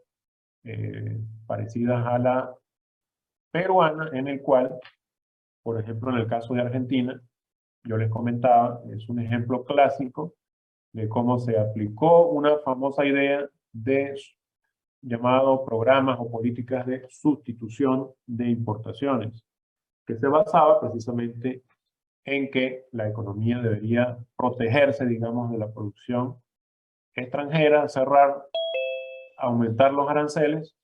parecidas a la peruana, en el cual, por ejemplo, en el caso de Argentina, yo les comentaba, es un ejemplo clásico de cómo se aplicó una famosa idea de llamado programas o políticas de sustitución de importaciones, que se basaba precisamente en que la economía debería protegerse, digamos, de la producción extranjera, cerrar, aumentar los aranceles,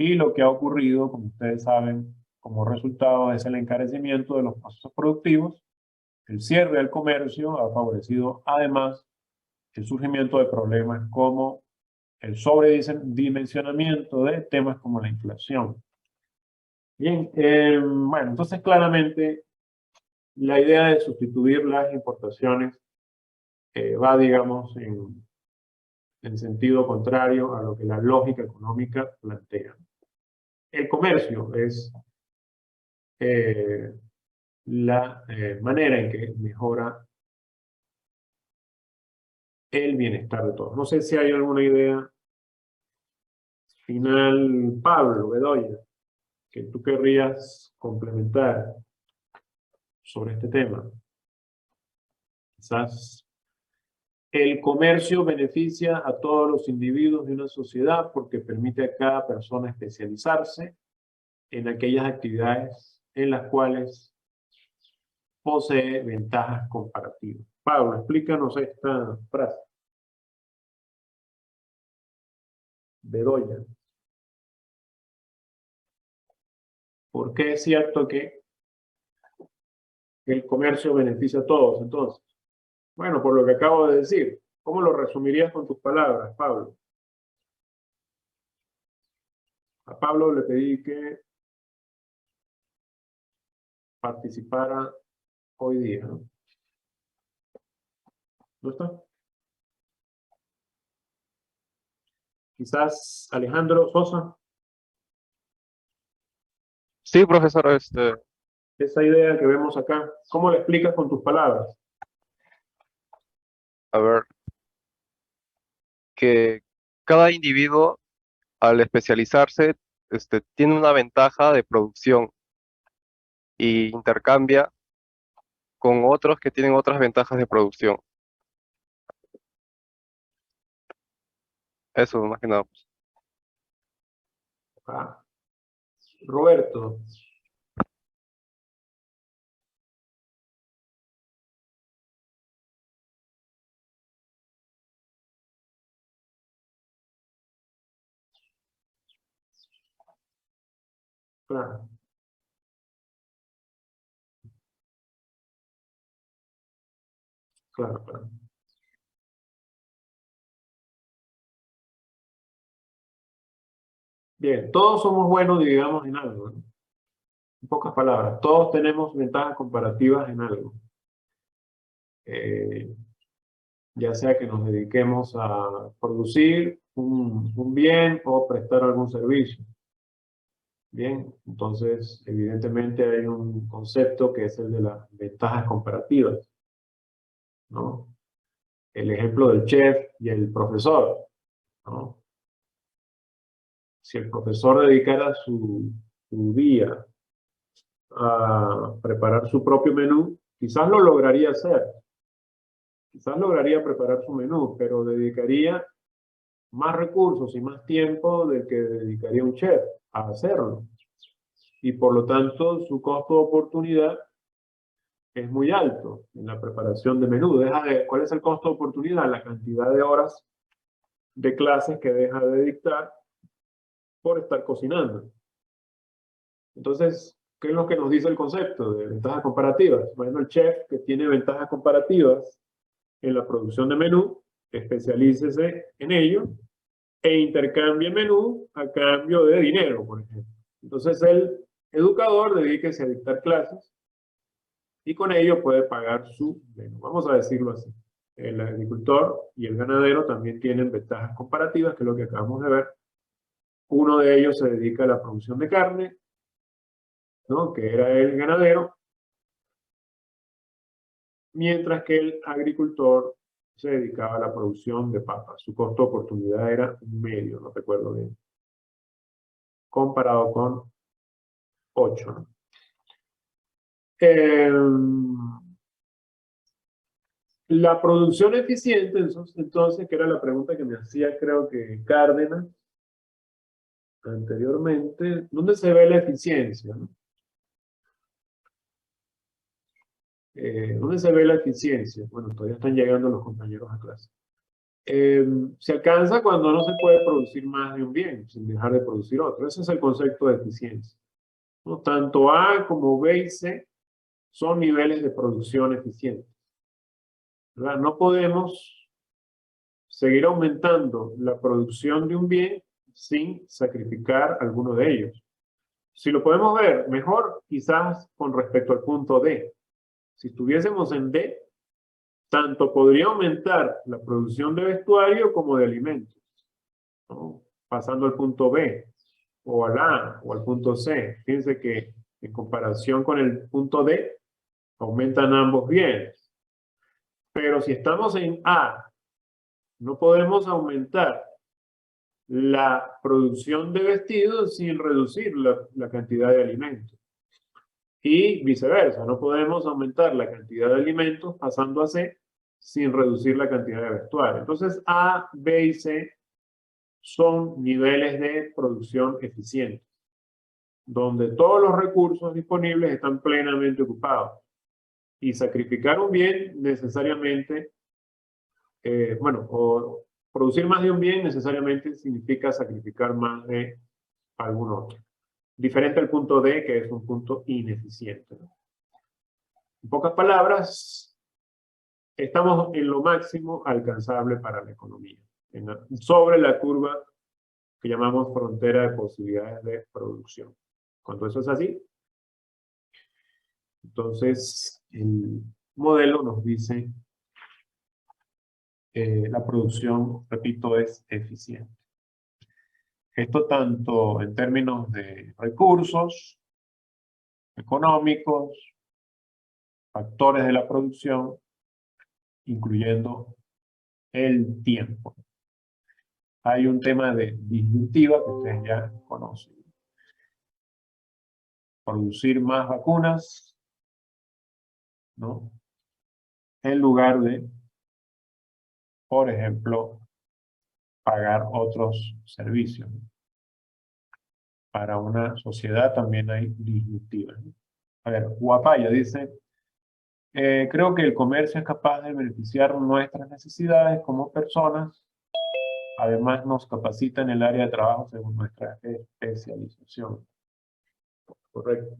y lo que ha ocurrido, como ustedes saben, como resultado es el encarecimiento de los procesos productivos. El cierre del comercio ha favorecido además el surgimiento de problemas como el sobredimensionamiento de temas como la inflación. Bien, bueno, entonces claramente la idea de sustituir las importaciones va, digamos, en sentido contrario a lo que la lógica económica plantea. El comercio es la manera en que mejora el bienestar de todos. No sé si hay alguna idea final, Pablo Bedoya, que tú querrías complementar sobre este tema. Quizás el comercio beneficia a todos los individuos de una sociedad porque permite a cada persona especializarse en aquellas actividades en las cuales posee ventajas comparativas. Pablo, explícanos esta frase. Bedoya. ¿Por qué es cierto que el comercio beneficia a todos, entonces? Bueno, por lo que acabo de decir. ¿Cómo lo resumirías con tus palabras, Pablo? A Pablo le pedí que participara hoy día, ¿no? ¿No está? Quizás Alejandro Sosa, Sí, profesor, esa idea que vemos acá, ¿cómo la explicas con tus palabras? a ver, que cada individuo al especializarse, tiene una ventaja de producción y intercambia con otros que tienen otras ventajas de producción. Eso, más que nada. Ah, Roberto, claro. Claro, claro. Bien, todos somos buenos, digamos, en algo, ¿no? En pocas palabras, todos tenemos ventajas comparativas en algo. Eh, ya sea que nos dediquemos a producir un bien o prestar algún servicio. Bien, entonces, evidentemente hay un concepto que es el de las ventajas comparativas, ¿no? El ejemplo del chef y el profesor, ¿no? Si el profesor dedicara su día a preparar su propio menú, quizás lo lograría hacer, quizás lograría preparar su menú, pero dedicaría más recursos y más tiempo del que dedicaría un chef a hacerlo. Y por lo tanto, su costo de oportunidad es muy alto en la preparación de menú. ¿Cuál es el costo de oportunidad? La cantidad de horas de clases que deja de dictar por estar cocinando. Entonces, ¿qué es lo que nos dice el concepto de ventajas comparativas? Bueno, el chef que tiene ventajas comparativas en la producción de menú, especialícese en ello e intercambie menú a cambio de dinero, por ejemplo. Entonces el educador dedíquese a dictar clases y con ello puede pagar su menú. Vamos a decirlo así. El agricultor y el ganadero también tienen ventajas comparativas, que es lo que acabamos de ver. Uno de ellos se dedica a la producción de carne, ¿no? Que era el ganadero, mientras que el agricultor se dedicaba a la producción de papas. Su costo de oportunidad era un medio, no recuerdo bien, comparado con 8, ¿no? La producción eficiente, entonces, que era la pregunta que me hacía, creo que Cárdenas, anteriormente, ¿dónde se ve la eficiencia, ¿no? ¿Dónde se ve la eficiencia? Bueno, todavía están llegando los compañeros a clase. Se alcanza cuando no se puede producir más de un bien, sin dejar de producir otro. Ese es el concepto de eficiencia, ¿no? Tanto A como B y C son niveles de producción eficiente, ¿verdad? No podemos seguir aumentando la producción de un bien sin sacrificar alguno de ellos. Si lo podemos ver mejor, quizás con respecto al punto D. Si estuviésemos en D, tanto podría aumentar la producción de vestuario como de alimentos, ¿no? Pasando al punto B, o al A, o al punto C. Fíjense que en comparación con el punto D, aumentan ambos bienes. Pero si estamos en A, no podemos aumentar la producción de vestidos sin reducir la cantidad de alimentos. Y viceversa, no podemos aumentar la cantidad de alimentos pasando a C sin reducir la cantidad de vestuario. Entonces, A, B y C son niveles de producción eficiente, donde todos los recursos disponibles están plenamente ocupados. Y sacrificar un bien necesariamente, o producir más de un bien necesariamente significa sacrificar más de algún otro. Diferente al punto D, que es un punto ineficiente, ¿no? En pocas palabras, estamos en lo máximo alcanzable para la economía, sobre la curva que llamamos frontera de posibilidades de producción. Cuando eso es así, entonces el modelo nos dice la producción, repito, es eficiente. Esto tanto en términos de recursos económicos, factores de la producción, incluyendo el tiempo. Hay un tema de disyuntiva que ustedes ya conocen. Producir más vacunas, ¿no? En lugar de, por ejemplo, pagar otros servicios. Para una sociedad también hay disyuntivas. A ver, Guapaya dice, creo que el comercio es capaz de beneficiar nuestras necesidades como personas. Además, nos capacita en el área de trabajo según nuestra especialización. Correcto.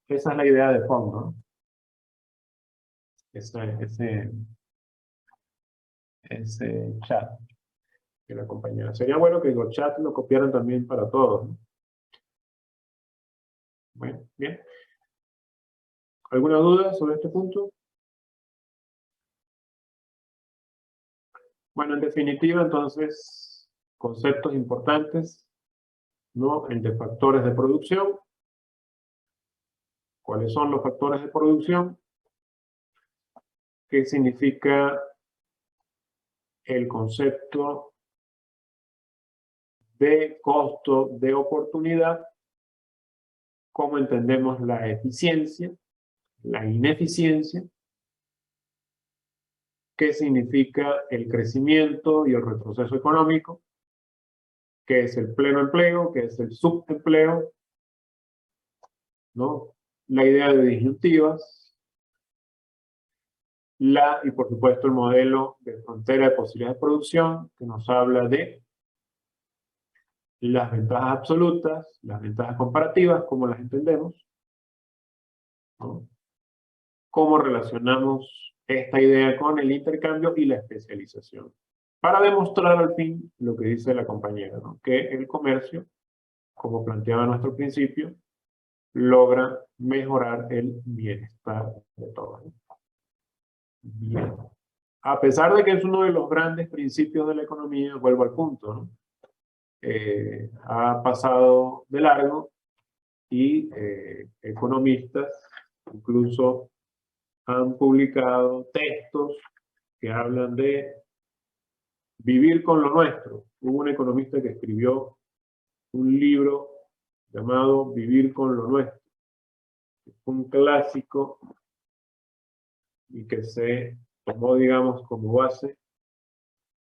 Esa es la idea de fondo, ¿no? Ese chat que la compañera. Sería bueno que los chats lo copiaran también para todos, ¿no? Bueno, bien. ¿Alguna duda sobre este punto? Bueno, en definitiva, entonces, conceptos importantes, ¿no? El de factores de producción. ¿Cuáles son los factores de producción? ¿Qué significa el concepto de costo de oportunidad? ¿Cómo entendemos la eficiencia, la ineficiencia? ¿Qué significa el crecimiento y el retroceso económico? ¿Qué es el pleno empleo? ¿Qué es el subempleo? ¿No? La idea de disyuntivas. Y por supuesto el modelo de frontera de posibilidades de producción, que nos habla de las ventajas absolutas, las ventajas comparativas, cómo las entendemos, ¿no? Cómo relacionamos esta idea con el intercambio y la especialización. Para demostrar al fin lo que dice la compañera, ¿no? Que el comercio, como planteaba nuestro principio, logra mejorar el bienestar de todos. Bien. A pesar de que es uno de los grandes principios de la economía, vuelvo al punto, ¿no? Ha pasado de largo y economistas incluso han publicado textos que hablan de vivir con lo nuestro. Hubo un economista que escribió un libro llamado Vivir con lo nuestro. Un clásico y que se tomó, digamos, como base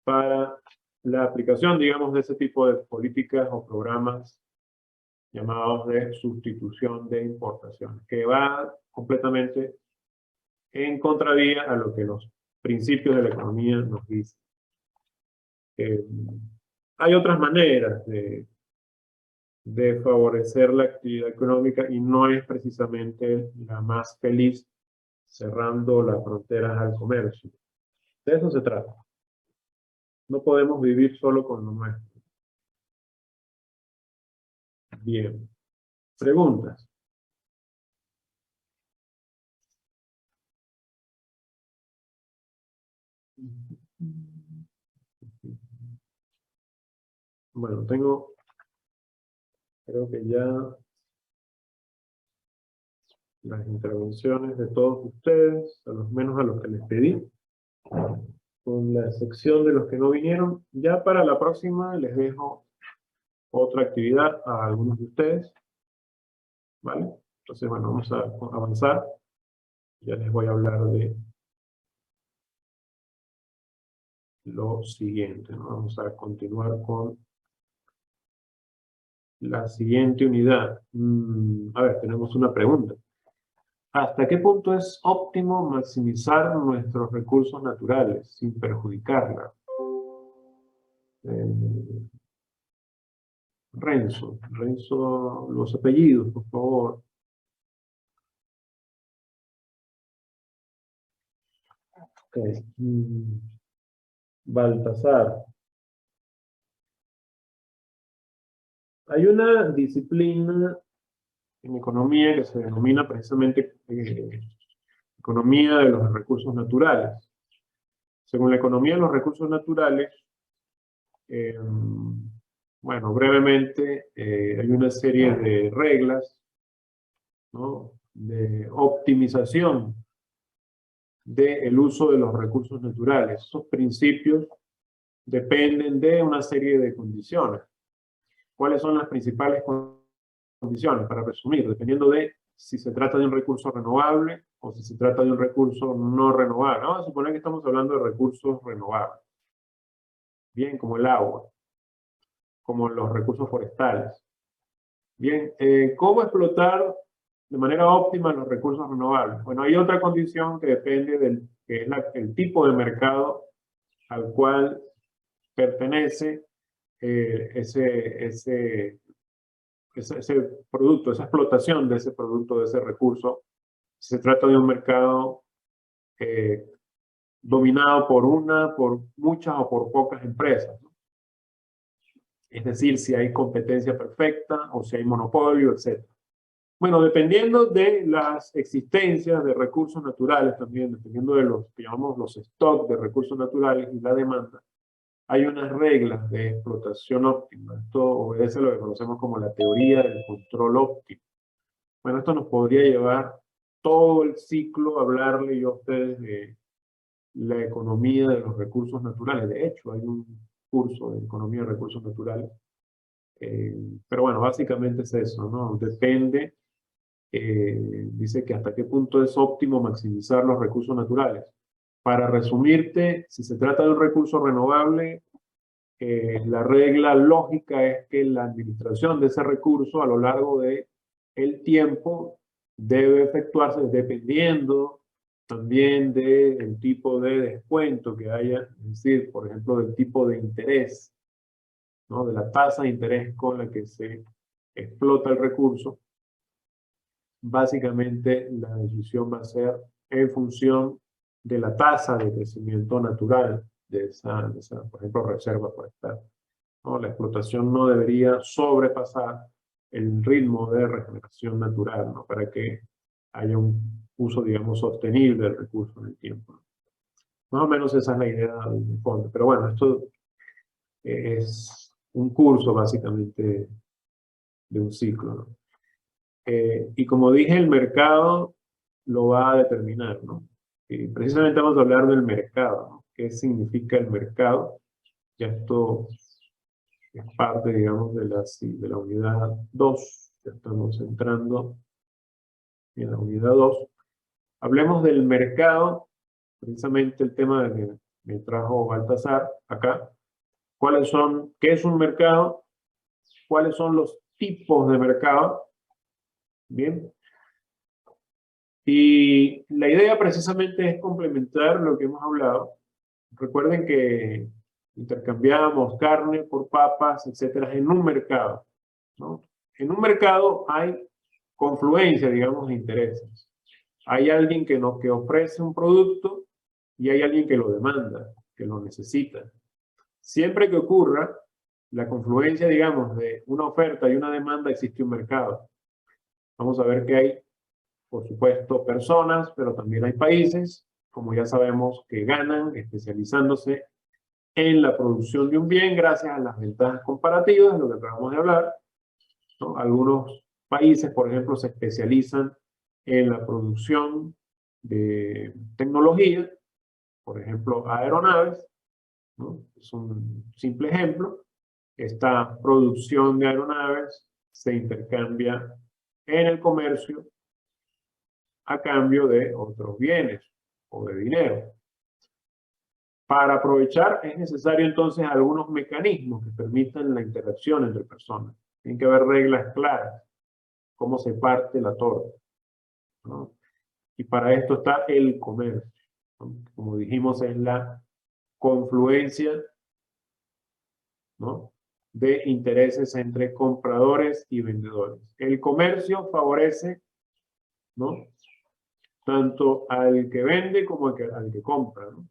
para la aplicación, digamos, de ese tipo de políticas o programas llamados de sustitución de importaciones, que va completamente en contravía a lo que los principios de la economía nos dicen. Hay otras maneras de favorecer la actividad económica y no es precisamente la más feliz cerrando las fronteras al comercio. De eso se trata. No podemos vivir solo con lo nuestro. Bien. Preguntas. Bueno, creo que ya las intervenciones de todos ustedes, a lo menos a los que les pedí, con la excepción de los que no vinieron. Ya para la próxima les dejo otra actividad a algunos de ustedes, ¿vale? Entonces, bueno, vamos a avanzar. Ya les voy a hablar de lo siguiente, ¿no? Vamos a continuar con la siguiente unidad. A ver, tenemos una pregunta. ¿Hasta qué punto es óptimo maximizar nuestros recursos naturales sin perjudicarla? Renzo, los apellidos, por favor. Okay. Baltasar. Hay una disciplina en economía que se denomina precisamente economía de los recursos naturales. Según la economía de los recursos naturales, bueno, brevemente, hay una serie de reglas, ¿no?, de optimización del uso de los recursos naturales. Esos principios dependen de una serie de condiciones. ¿Cuáles son las principales condiciones? Para resumir, dependiendo de si se trata de un recurso renovable o si se trata de un recurso no renovable. Vamos a suponer que estamos hablando de recursos renovables. Bien, como el agua, como los recursos forestales. Bien, ¿cómo explotar de manera óptima los recursos renovables? Bueno, hay otra condición que depende que es el tipo de mercado al cual pertenece ese producto, esa explotación de ese producto, de ese recurso. Si se trata de un mercado dominado por muchas o por pocas empresas, ¿no? Es decir, si hay competencia perfecta o si hay monopolio, etc. Bueno, dependiendo de las existencias de recursos naturales también, dependiendo de los que llamamos los stocks de recursos naturales y la demanda, hay unas reglas de explotación óptima. Esto obedece a lo que conocemos como la teoría del control óptimo. Bueno, esto nos podría llevar todo el ciclo a hablarle yo a ustedes de la economía de los recursos naturales. De hecho, hay un curso de economía de recursos naturales. Pero bueno, básicamente es eso, ¿no? Depende, dice que hasta qué punto es óptimo maximizar los recursos naturales. Para resumirte, si se trata de un recurso renovable, la regla lógica es que la administración de ese recurso a lo largo del tiempo debe efectuarse dependiendo también del tipo de descuento que haya, es decir, por ejemplo, del tipo de interés, ¿no?, de la tasa de interés con la que se explota el recurso. Básicamente la decisión va a ser en función de la tasa de crecimiento natural de esa por ejemplo, reserva forestal, ¿no? La explotación no debería sobrepasar el ritmo de regeneración natural, ¿no?, para que haya un uso, digamos, sostenible del recurso en el tiempo. Más o menos esa es la idea de fondo. Pero bueno, esto es un curso básicamente de un ciclo, ¿no? Y como dije, el mercado lo va a determinar, ¿no? Y precisamente vamos a hablar del mercado, ¿no? ¿Qué significa el mercado? Ya esto es parte, digamos, de la unidad 2. Ya estamos entrando en la unidad 2. Hablemos del mercado, precisamente el tema que me trajo Baltasar acá. ¿Qué es un mercado? ¿Cuáles son los tipos de mercado? Bien. Y la idea precisamente es complementar lo que hemos hablado. Recuerden que intercambiamos carne por papas, etcétera, en un mercado, ¿no? En un mercado hay confluencia, digamos, de intereses. Hay alguien que ofrece un producto y hay alguien que lo demanda, que lo necesita. Siempre que ocurra la confluencia, digamos, de una oferta y una demanda, existe un mercado. Vamos a ver que hay, por supuesto, personas, pero también hay países, como ya sabemos, que ganan especializándose en la producción de un bien gracias a las ventajas comparativas, de lo que acabamos de hablar, ¿no? Algunos países, por ejemplo, se especializan en la producción de tecnología, por ejemplo, aeronaves, ¿no? Es un simple ejemplo. Esta producción de aeronaves se intercambia en el comercio a cambio de otros bienes o de dinero. Para aprovechar es necesario entonces algunos mecanismos que permitan la interacción entre personas. Tienen que haber reglas claras, cómo se parte la torta, ¿no? Y para esto está el comercio, ¿no? Como dijimos, es la confluencia, ¿no?, de intereses entre compradores y vendedores. El comercio favorece, ¿no?, tanto al que vende como al que compra, ¿no?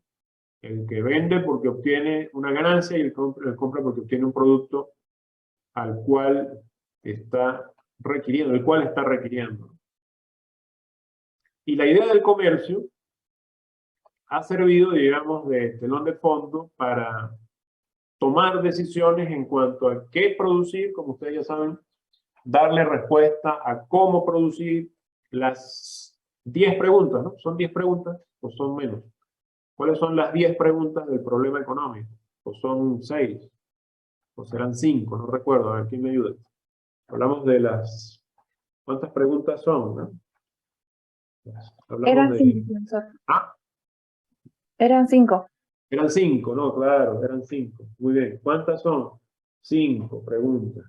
El que vende porque obtiene una ganancia y el que compra porque obtiene un producto al cual está requiriendo, el cual está requiriendo. Y la idea del comercio ha servido, digamos, de telón de fondo para tomar decisiones en cuanto a qué producir, como ustedes ya saben, darle respuesta a cómo producir, las 10 preguntas, ¿no? ¿Son 10 preguntas o son menos? ¿Cuáles son las 10 preguntas del problema económico? ¿O son 6? ¿O serán 5? No recuerdo, a ver, ¿quién me ayuda? Hablamos de las... ¿Cuántas preguntas son, no? Hablamos Eran de... 5, profesor. Ah, Eran 5. eran 5, no, claro, eran 5. Muy bien. ¿Cuántas son? 5 preguntas.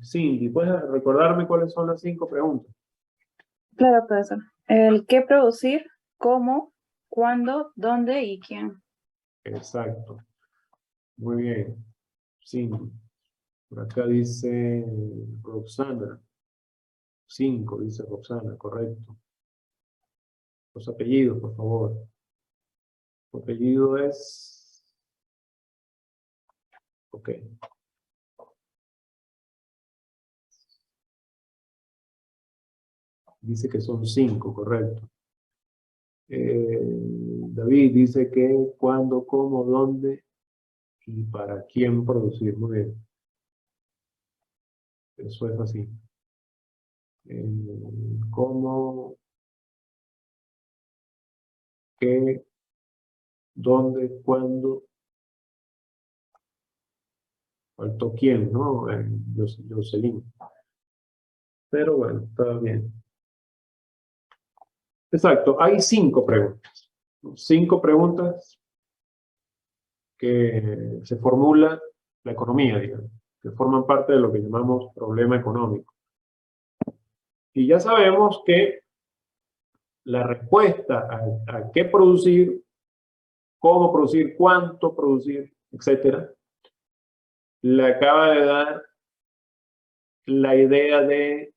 Cindy, ¿puedes recordarme cuáles son las 5 preguntas? Claro, profesor. El qué producir, cómo, cuándo, dónde y quién. Exacto. Muy bien. Cindy. Por acá dice Roxana. 5, dice Roxana, correcto. Los apellidos, por favor. Tu apellido es... Ok. Dice que son 5, correcto. David dice que cuándo, cómo, dónde y para quién producir. Muy bien. Eso es así. Cómo, qué, dónde, cuándo. Faltó quién, ¿no? Jocelyn. Pero bueno, está bien. Exacto, hay 5 preguntas. 5 preguntas que se formula la economía, digamos, que forman parte de lo que llamamos problema económico. Y ya sabemos que la respuesta a qué producir, cómo producir, cuánto producir, etcétera, le acaba de dar la idea de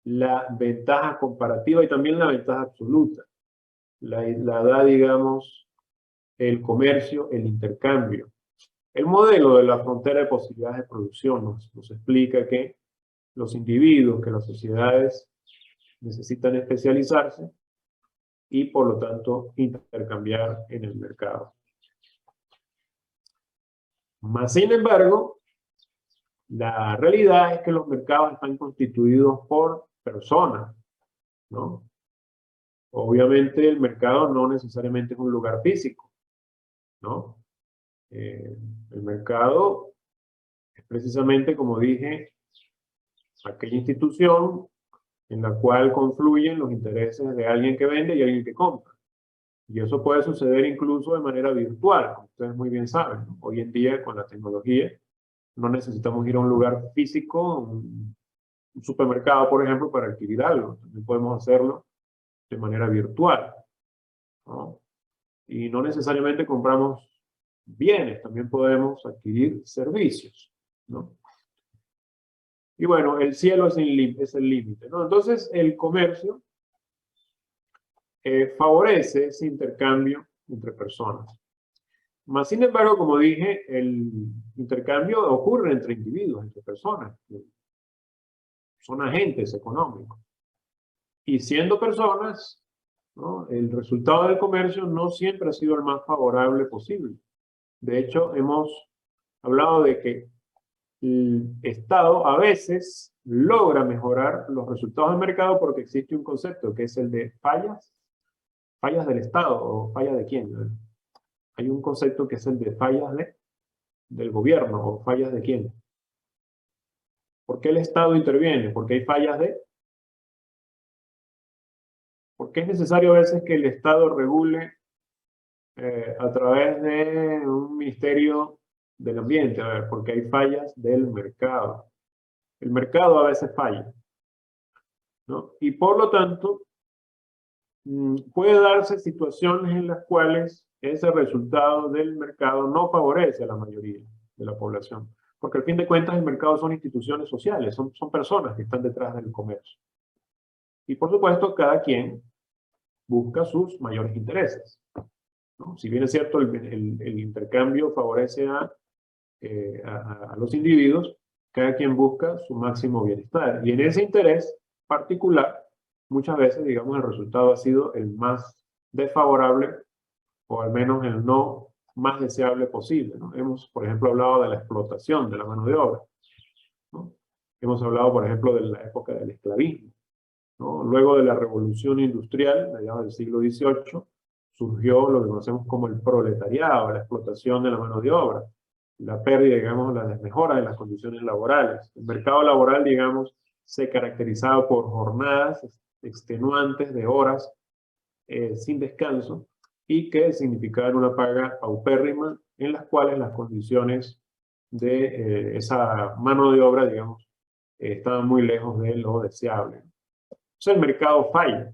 la ventaja comparativa y también la ventaja absoluta. La da, digamos, el comercio, el intercambio. El modelo de la frontera de posibilidades de producción nos explica que los individuos, que las sociedades necesitan especializarse y por lo tanto intercambiar en el mercado. Más sin embargo, la realidad es que los mercados están constituidos por personas, ¿no? Obviamente el mercado no necesariamente es un lugar físico, ¿no? El mercado es precisamente, como dije, aquella institución en la cual confluyen los intereses de alguien que vende y alguien que compra. Y eso puede suceder incluso de manera virtual, como ustedes muy bien saben, ¿no? Hoy en día, con la tecnología, no necesitamos ir a un lugar físico, un supermercado, por ejemplo, para adquirir algo. También podemos hacerlo de manera virtual, ¿no? Y no necesariamente compramos bienes, también podemos adquirir servicios, ¿no? Y bueno, el cielo es el límite, ¿no? Entonces, el comercio favorece ese intercambio entre personas. Más sin embargo, como dije, el intercambio ocurre entre individuos, entre personas. Son agentes económicos. Y siendo personas, ¿no? El resultado del comercio no siempre ha sido el más favorable posible. De hecho, hemos hablado de que el Estado a veces logra mejorar los resultados del mercado porque existe un concepto que es el de fallas del Estado, o fallas de quién. Hay un concepto que es el de fallas del gobierno, o fallas de quién. ¿Por qué el Estado interviene? Porque hay fallas de... ¿Por qué es necesario a veces que el Estado regule a través de un ministerio del ambiente? A ver, porque hay fallas del mercado. El mercado a veces falla, ¿no? Y por lo tanto, puede darse situaciones en las cuales ese resultado del mercado no favorece a la mayoría de la población. Porque al fin de cuentas el mercado son instituciones sociales, son personas que están detrás del comercio. Y por supuesto cada quien busca sus mayores intereses, ¿no? Si bien es cierto, el intercambio favorece a los individuos, cada quien busca su máximo bienestar. Y en ese interés particular, muchas veces, digamos, el resultado ha sido el más desfavorable, o al menos el no más deseable posible, ¿no? Hemos, por ejemplo, hablado de la explotación de la mano de obra, ¿no? Hemos hablado, por ejemplo, de la época del esclavismo, ¿no? Luego de la revolución industrial, mediados del siglo XVIII, surgió lo que conocemos como el proletariado, la explotación de la mano de obra, la pérdida, digamos, la desmejora de las condiciones laborales. El mercado laboral, digamos, se caracterizaba por jornadas extenuantes de horas sin descanso, y que significaban una paga paupérrima, en las cuales las condiciones de esa mano de obra, digamos, estaban muy lejos de lo deseable. Entonces el mercado falla,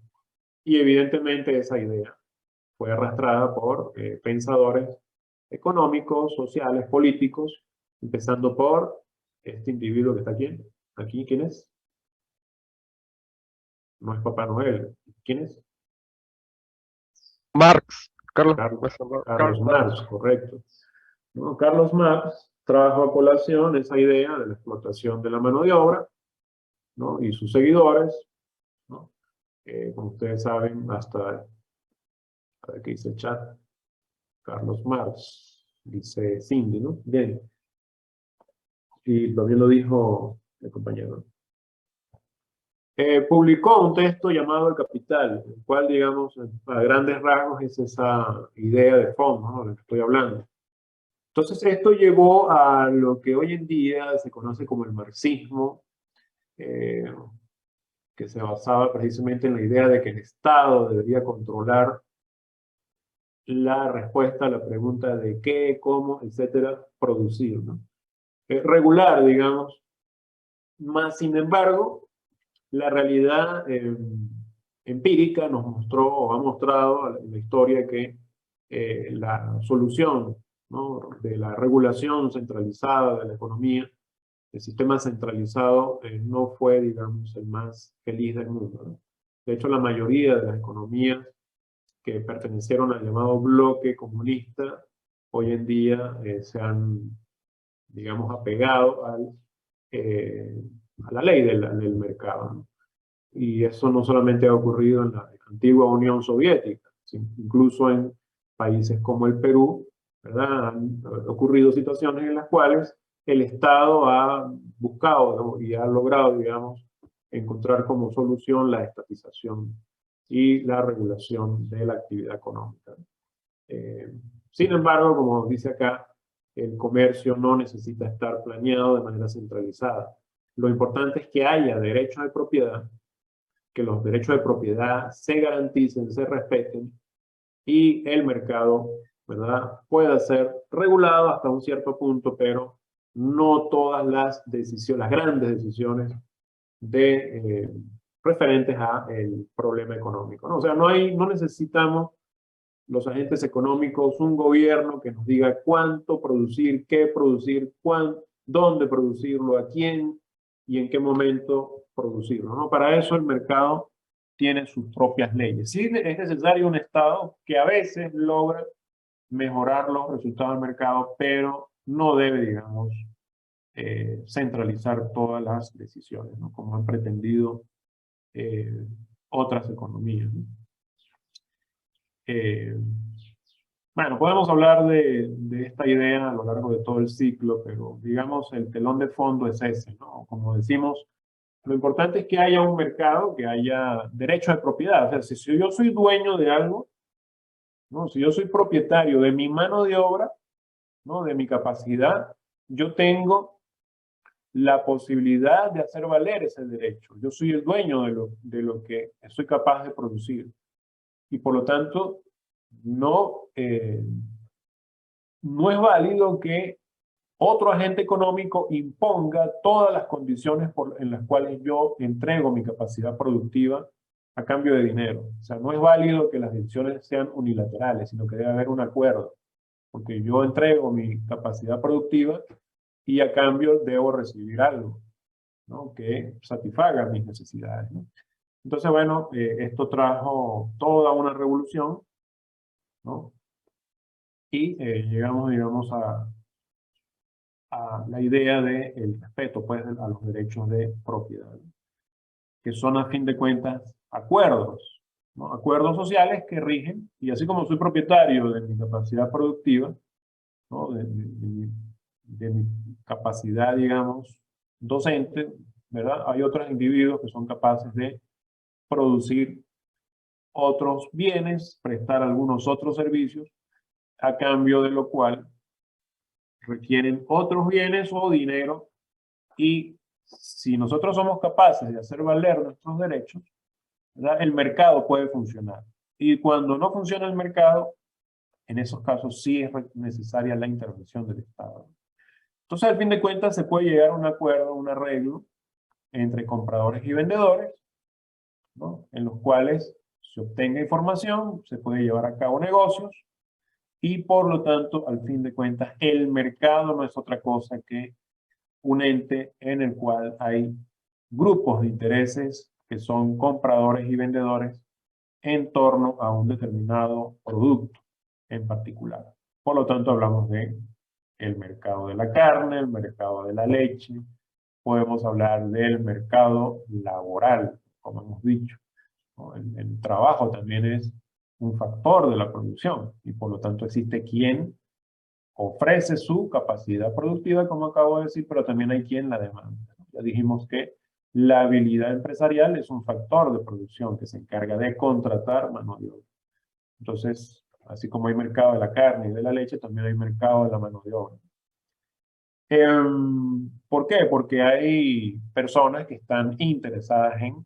y evidentemente esa idea fue arrastrada por pensadores económicos, sociales, políticos, empezando por este individuo que está aquí. ¿Aquí quién es? No es Papá Noel. ¿Quién es? Marx, Carlos Carlos Marx, correcto. ¿No? Carlos Marx trajo a colación esa idea de la explotación de la mano de obra, ¿no? Y sus seguidores, ¿no? Como ustedes saben, hasta, a ver qué dice el chat, Carlos Marx, dice Cindy, ¿no? Bien. Y también lo dijo el compañero. Publicó un texto llamado El Capital, el cual, digamos, a grandes rasgos es esa idea de fondo, ¿no?, de lo que estoy hablando. Entonces, esto llevó a lo que hoy en día se conoce como el marxismo, que se basaba precisamente en la idea de que el Estado debería controlar la respuesta a la pregunta de qué, cómo, etcétera, producir, ¿no? Regular, digamos. Más sin embargo, la realidad empírica nos mostró, o ha mostrado en la historia, que la solución, ¿no?, de la regulación centralizada de la economía, el sistema centralizado, no fue, digamos, el más feliz del mundo, ¿no? De hecho, la mayoría de las economías que pertenecieron al llamado bloque comunista, hoy en día se han, digamos, apegado a la ley del mercado, ¿no? Y eso no solamente ha ocurrido en la antigua Unión Soviética, incluso en países como el Perú, ¿verdad? Han ocurrido situaciones en las cuales el Estado ha buscado, ¿no?, y ha logrado, digamos, encontrar como solución la estatización y la regulación de la actividad económica. Sin embargo, como dice acá, el comercio no necesita estar planeado de manera centralizada. Lo importante es que haya derechos de propiedad, que los derechos de propiedad se garanticen, se respeten, y el mercado, ¿verdad?, pueda ser regulado hasta un cierto punto, pero no todas las decisiones, las grandes decisiones referentes a el problema económico, ¿no? O sea, no necesitamos los agentes económicos un gobierno que nos diga cuánto producir, qué producir, dónde producirlo, a quién y en qué momento producirlo, ¿no? Para eso el mercado tiene sus propias leyes. Sí, es necesario un Estado que a veces logra mejorar los resultados del mercado, pero no debe, digamos, centralizar todas las decisiones, ¿no?, como han pretendido otras economías, ¿no? Bueno, podemos hablar de esta idea a lo largo de todo el ciclo, pero digamos el telón de fondo es ese, ¿no? Como decimos, lo importante es que haya un mercado, que haya derecho de propiedad. O sea, si yo soy dueño de algo, ¿no?, si yo soy propietario de mi mano de obra, ¿no?, de mi capacidad, yo tengo la posibilidad de hacer valer ese derecho. Yo soy el dueño de lo que soy capaz de producir. Y por lo tanto, no es válido que otro agente económico imponga todas las condiciones en las cuales yo entrego mi capacidad productiva a cambio de dinero. O sea, no es válido que las decisiones sean unilaterales, sino que debe haber un acuerdo. Porque yo entrego mi capacidad productiva y a cambio debo recibir algo, ¿no?, que satisfaga mis necesidades, ¿no? Entonces, bueno, esto trajo toda una revolución, ¿no? Y llegamos, digamos, a la idea del respeto, pues, a los derechos de propiedad, que son, a fin de cuentas, acuerdos, ¿no? Acuerdos sociales que rigen, y así como soy propietario de mi capacidad productiva, ¿no? De mi capacidad, digamos, docente, ¿verdad? Hay otros individuos que son capaces de producir otros bienes, prestar algunos otros servicios, a cambio de lo cual requieren otros bienes o dinero, y si nosotros somos capaces de hacer valer nuestros derechos, ¿verdad? El mercado puede funcionar. Y cuando no funciona el mercado, en esos casos sí es necesaria la intervención del Estado. Entonces, al fin de cuentas, se puede llegar a un acuerdo, un arreglo entre compradores y vendedores, ¿no? En los cuales se obtenga información, se puede llevar a cabo negocios, y por lo tanto, al fin de cuentas, el mercado no es otra cosa que un ente en el cual hay grupos de intereses que son compradores y vendedores en torno a un determinado producto en particular. Por lo tanto, hablamos de el mercado de la carne, el mercado de la leche, podemos hablar del mercado laboral, como hemos dicho, ¿no? El trabajo también es un factor de la producción, y por lo tanto existe quien ofrece su capacidad productiva, como acabo de decir, pero también hay quien la demanda. Ya dijimos que la habilidad empresarial es un factor de producción que se encarga de contratar mano de obra. Entonces, así como hay mercado de la carne y de la leche, también hay mercado de la mano de obra. ¿Por qué? Porque hay personas que están interesadas en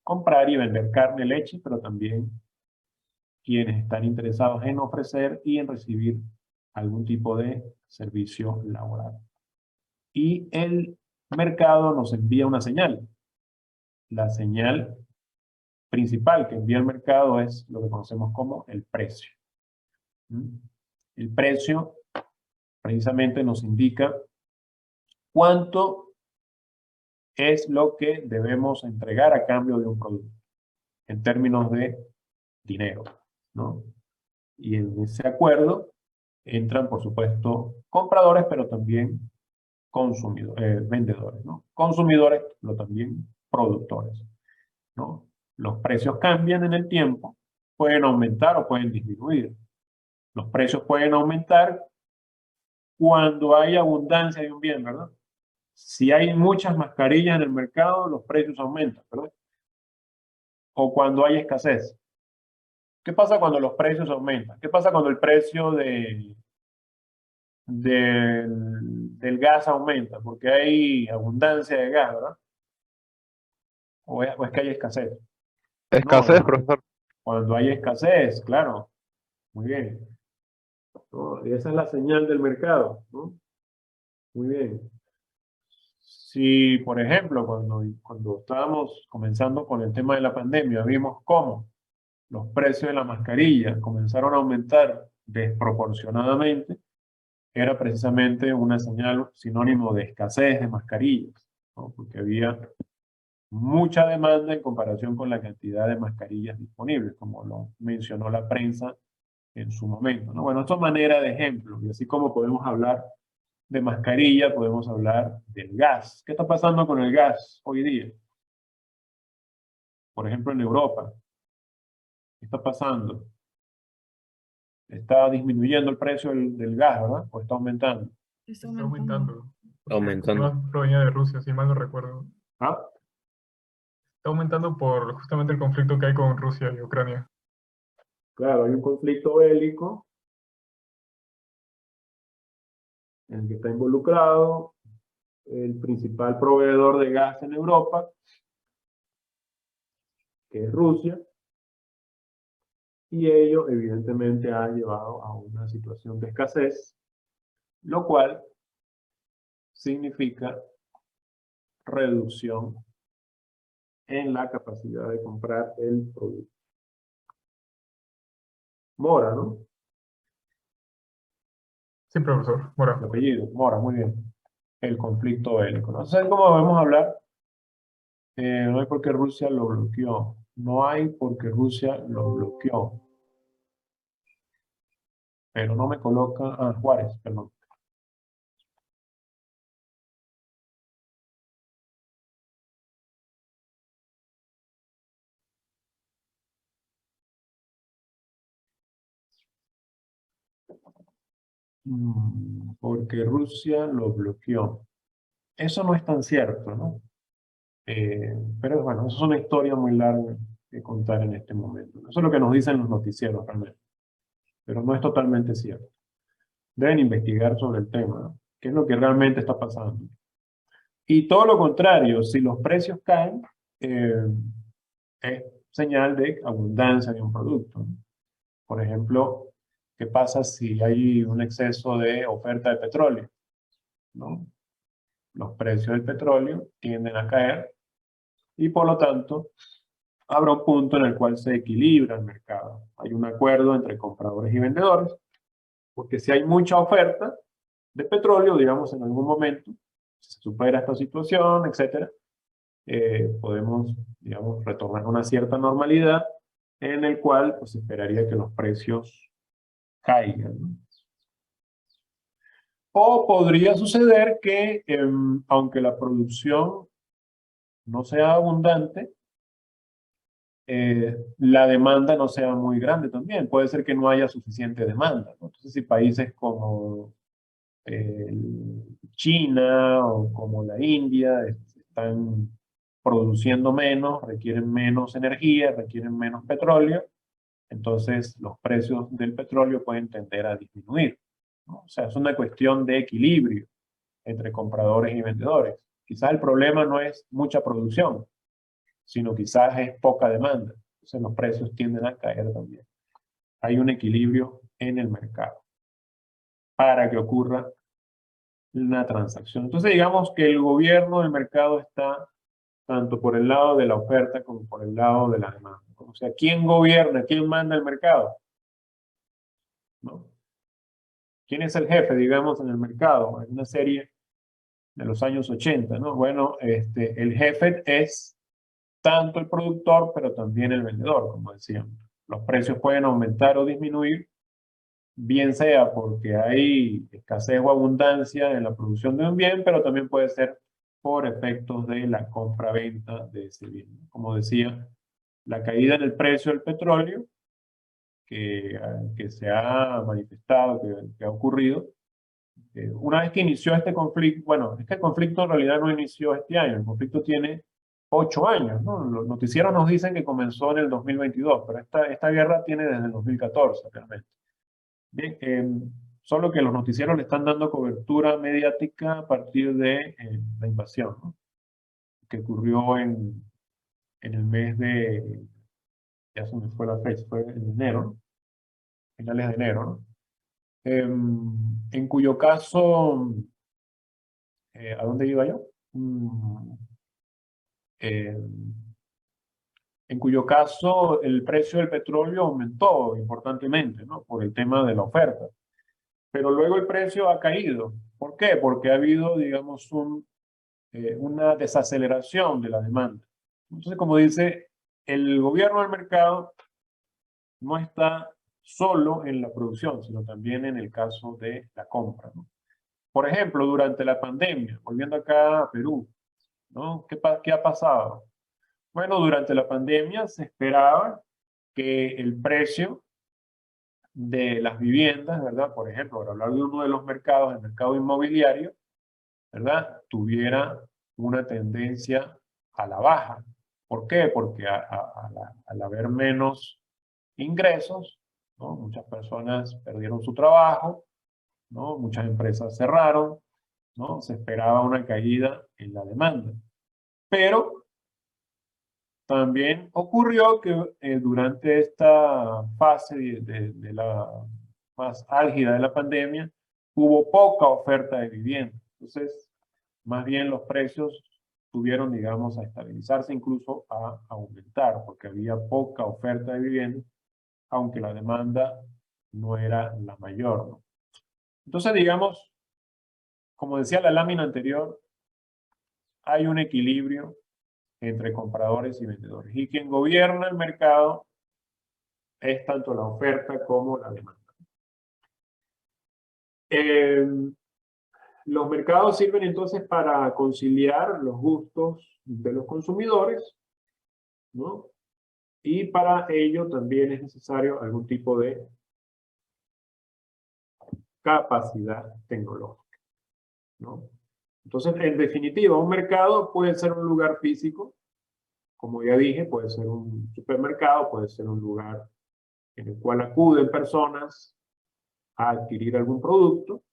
comprar y vender carne, leche, pero también quienes están interesados en ofrecer y en recibir algún tipo de servicio laboral. Y el mercado nos envía una señal. La señal principal que envía el mercado es lo que conocemos como el precio. El precio precisamente nos indica cuánto es lo que debemos entregar a cambio de un producto, en términos de dinero, ¿no? Y en ese acuerdo entran, por supuesto, compradores, pero también consumidores, vendedores, ¿no? Consumidores, pero también productores, ¿no? Los precios cambian en el tiempo, pueden aumentar o pueden disminuir. Los precios pueden aumentar cuando hay abundancia de un bien, ¿verdad? Si hay muchas mascarillas en el mercado, los precios aumentan, ¿verdad? O cuando hay escasez. ¿Qué pasa cuando los precios aumentan? ¿Qué pasa cuando el precio del gas aumenta? Porque hay abundancia de gas, ¿verdad? O es que hay escasez. Escasez, No, profesor. cuando hay escasez, claro. Muy bien. ¿No? Y esa es la señal del mercado, ¿no? Muy bien. Si, por ejemplo, cuando estábamos comenzando con el tema de la pandemia, vimos cómo los precios de la mascarilla comenzaron a aumentar desproporcionadamente, era precisamente una señal sinónimo de escasez de mascarillas, ¿no? Porque había mucha demanda en comparación con la cantidad de mascarillas disponibles, como lo mencionó la prensa en su momento, ¿no? Bueno, esto es manera de ejemplo, y así como podemos hablar de mascarilla, podemos hablar del gas. ¿Qué está pasando con el gas hoy día? Por ejemplo, en Europa. ¿Qué está pasando? Está disminuyendo el precio del gas, ¿verdad? ¿O está aumentando? Está aumentando. Porque Aumentando. más provenía de Rusia, si mal no recuerdo. ¿Ah? Está aumentando por justamente el conflicto que hay con Rusia y Ucrania. Claro, hay un conflicto bélico en el que está involucrado el principal proveedor de gas en Europa, que es Rusia, y ello evidentemente ha llevado a una situación de escasez, lo cual significa reducción en la capacidad de comprar el producto. Mora, ¿no? Sí, profesor. El Bueno, apellido, Mora, muy bien. El conflicto bélico, ¿no? Entonces, ¿cómo debemos hablar No hay porque Rusia lo bloqueó. No hay porque Rusia lo bloqueó. Pero no me coloca... Ah, Juárez, perdón. Porque Rusia lo bloqueó. Eso no es tan cierto, ¿no? Pero bueno, eso es una historia muy larga que contar en este momento. Eso es lo que nos dicen los noticieros realmente. Pero no es totalmente cierto. Deben investigar sobre el tema, ¿no? ¿Qué es lo que realmente está pasando? Y todo lo contrario, si los precios caen, es señal de abundancia de un producto, ¿no? Por ejemplo, ¿qué pasa si hay un exceso de oferta de petróleo? ¿No? Los precios del petróleo tienden a caer y por lo tanto habrá un punto en el cual se equilibra el mercado. Hay un acuerdo entre compradores y vendedores, porque si hay mucha oferta de petróleo, digamos en algún momento, si se supera esta situación, etcétera, podemos, digamos, retornar a una cierta normalidad en el cual pues, se esperaría que los precios caigan, ¿no? O podría suceder que, aunque la producción no sea abundante, la demanda no sea muy grande también. Puede ser que no haya suficiente demanda, ¿no? Entonces, si países como China o como la India están produciendo menos, requieren menos energía, requieren menos petróleo, entonces los precios del petróleo pueden tender a disminuir, ¿no? O sea, es una cuestión de equilibrio entre compradores y vendedores. Quizás el problema no es mucha producción, sino quizás es poca demanda. Entonces los precios tienden a caer también. Hay un equilibrio en el mercado para que ocurra una transacción. Entonces digamos que el gobierno del mercado está tanto por el lado de la oferta como por el lado de la demanda. O sea, ¿quién gobierna? ¿Quién manda el mercado? ¿No? ¿Quién es el jefe, digamos, en el mercado? En una serie de los años 80, ¿no? Bueno, el jefe es tanto el productor, pero también el vendedor, como decíamos. Los precios pueden aumentar o disminuir, bien sea porque hay escasez o abundancia en la producción de un bien, pero también puede ser por efectos de la compra-venta de ese bien. Como decía, la caída en el precio del petróleo que se ha manifestado, que ha ocurrido, una vez que inició este conflicto, bueno, este conflicto en realidad no inició este año, el conflicto tiene 8 años, ¿no? Los noticieros nos dicen que comenzó en el 2022, pero esta guerra tiene desde el 2014 realmente. Bien, solo que los noticieros le están dando cobertura mediática a partir de la invasión, ¿no? Que ocurrió en el mes de, ya se me fue la fecha, fue en enero, ¿no? Finales de enero, ¿no? En cuyo caso, ¿a dónde iba yo? En cuyo caso el precio del petróleo aumentó importantemente, ¿no? Por el tema de la oferta. Pero luego el precio ha caído. ¿Por qué? Porque ha habido, digamos, una desaceleración de la demanda. Entonces, como dice, el gobierno del mercado no está solo en la producción, sino también en el caso de la compra, ¿no? Por ejemplo, durante la pandemia, volviendo acá a Perú, ¿no? ¿Qué ha pasado? Bueno, durante la pandemia se esperaba que el precio de las viviendas, ¿verdad? Por ejemplo, para hablar de uno de los mercados, el mercado inmobiliario, ¿verdad? Tuviera una tendencia a la baja. ¿Por qué? Porque al haber menos ingresos, ¿no? Muchas personas perdieron su trabajo, ¿no? Muchas empresas cerraron, ¿no? Se esperaba una caída en la demanda. Pero también ocurrió que durante esta fase de la más álgida de la pandemia, hubo poca oferta de vivienda. Entonces, más bien los precios tuvieron, digamos, a estabilizarse, incluso a aumentar, porque había poca oferta de vivienda, aunque la demanda no era la mayor, ¿no? Entonces, digamos, como decía la lámina anterior, hay un equilibrio entre compradores y vendedores. Y quien gobierna el mercado es tanto la oferta como la demanda. Los mercados sirven entonces para conciliar los gustos de los consumidores, ¿no? Y para ello también es necesario algún tipo de capacidad tecnológica, ¿no? Entonces, en definitiva, un mercado puede ser un lugar físico, como ya dije, puede ser un supermercado, puede ser un lugar en el cual acuden personas a adquirir algún producto,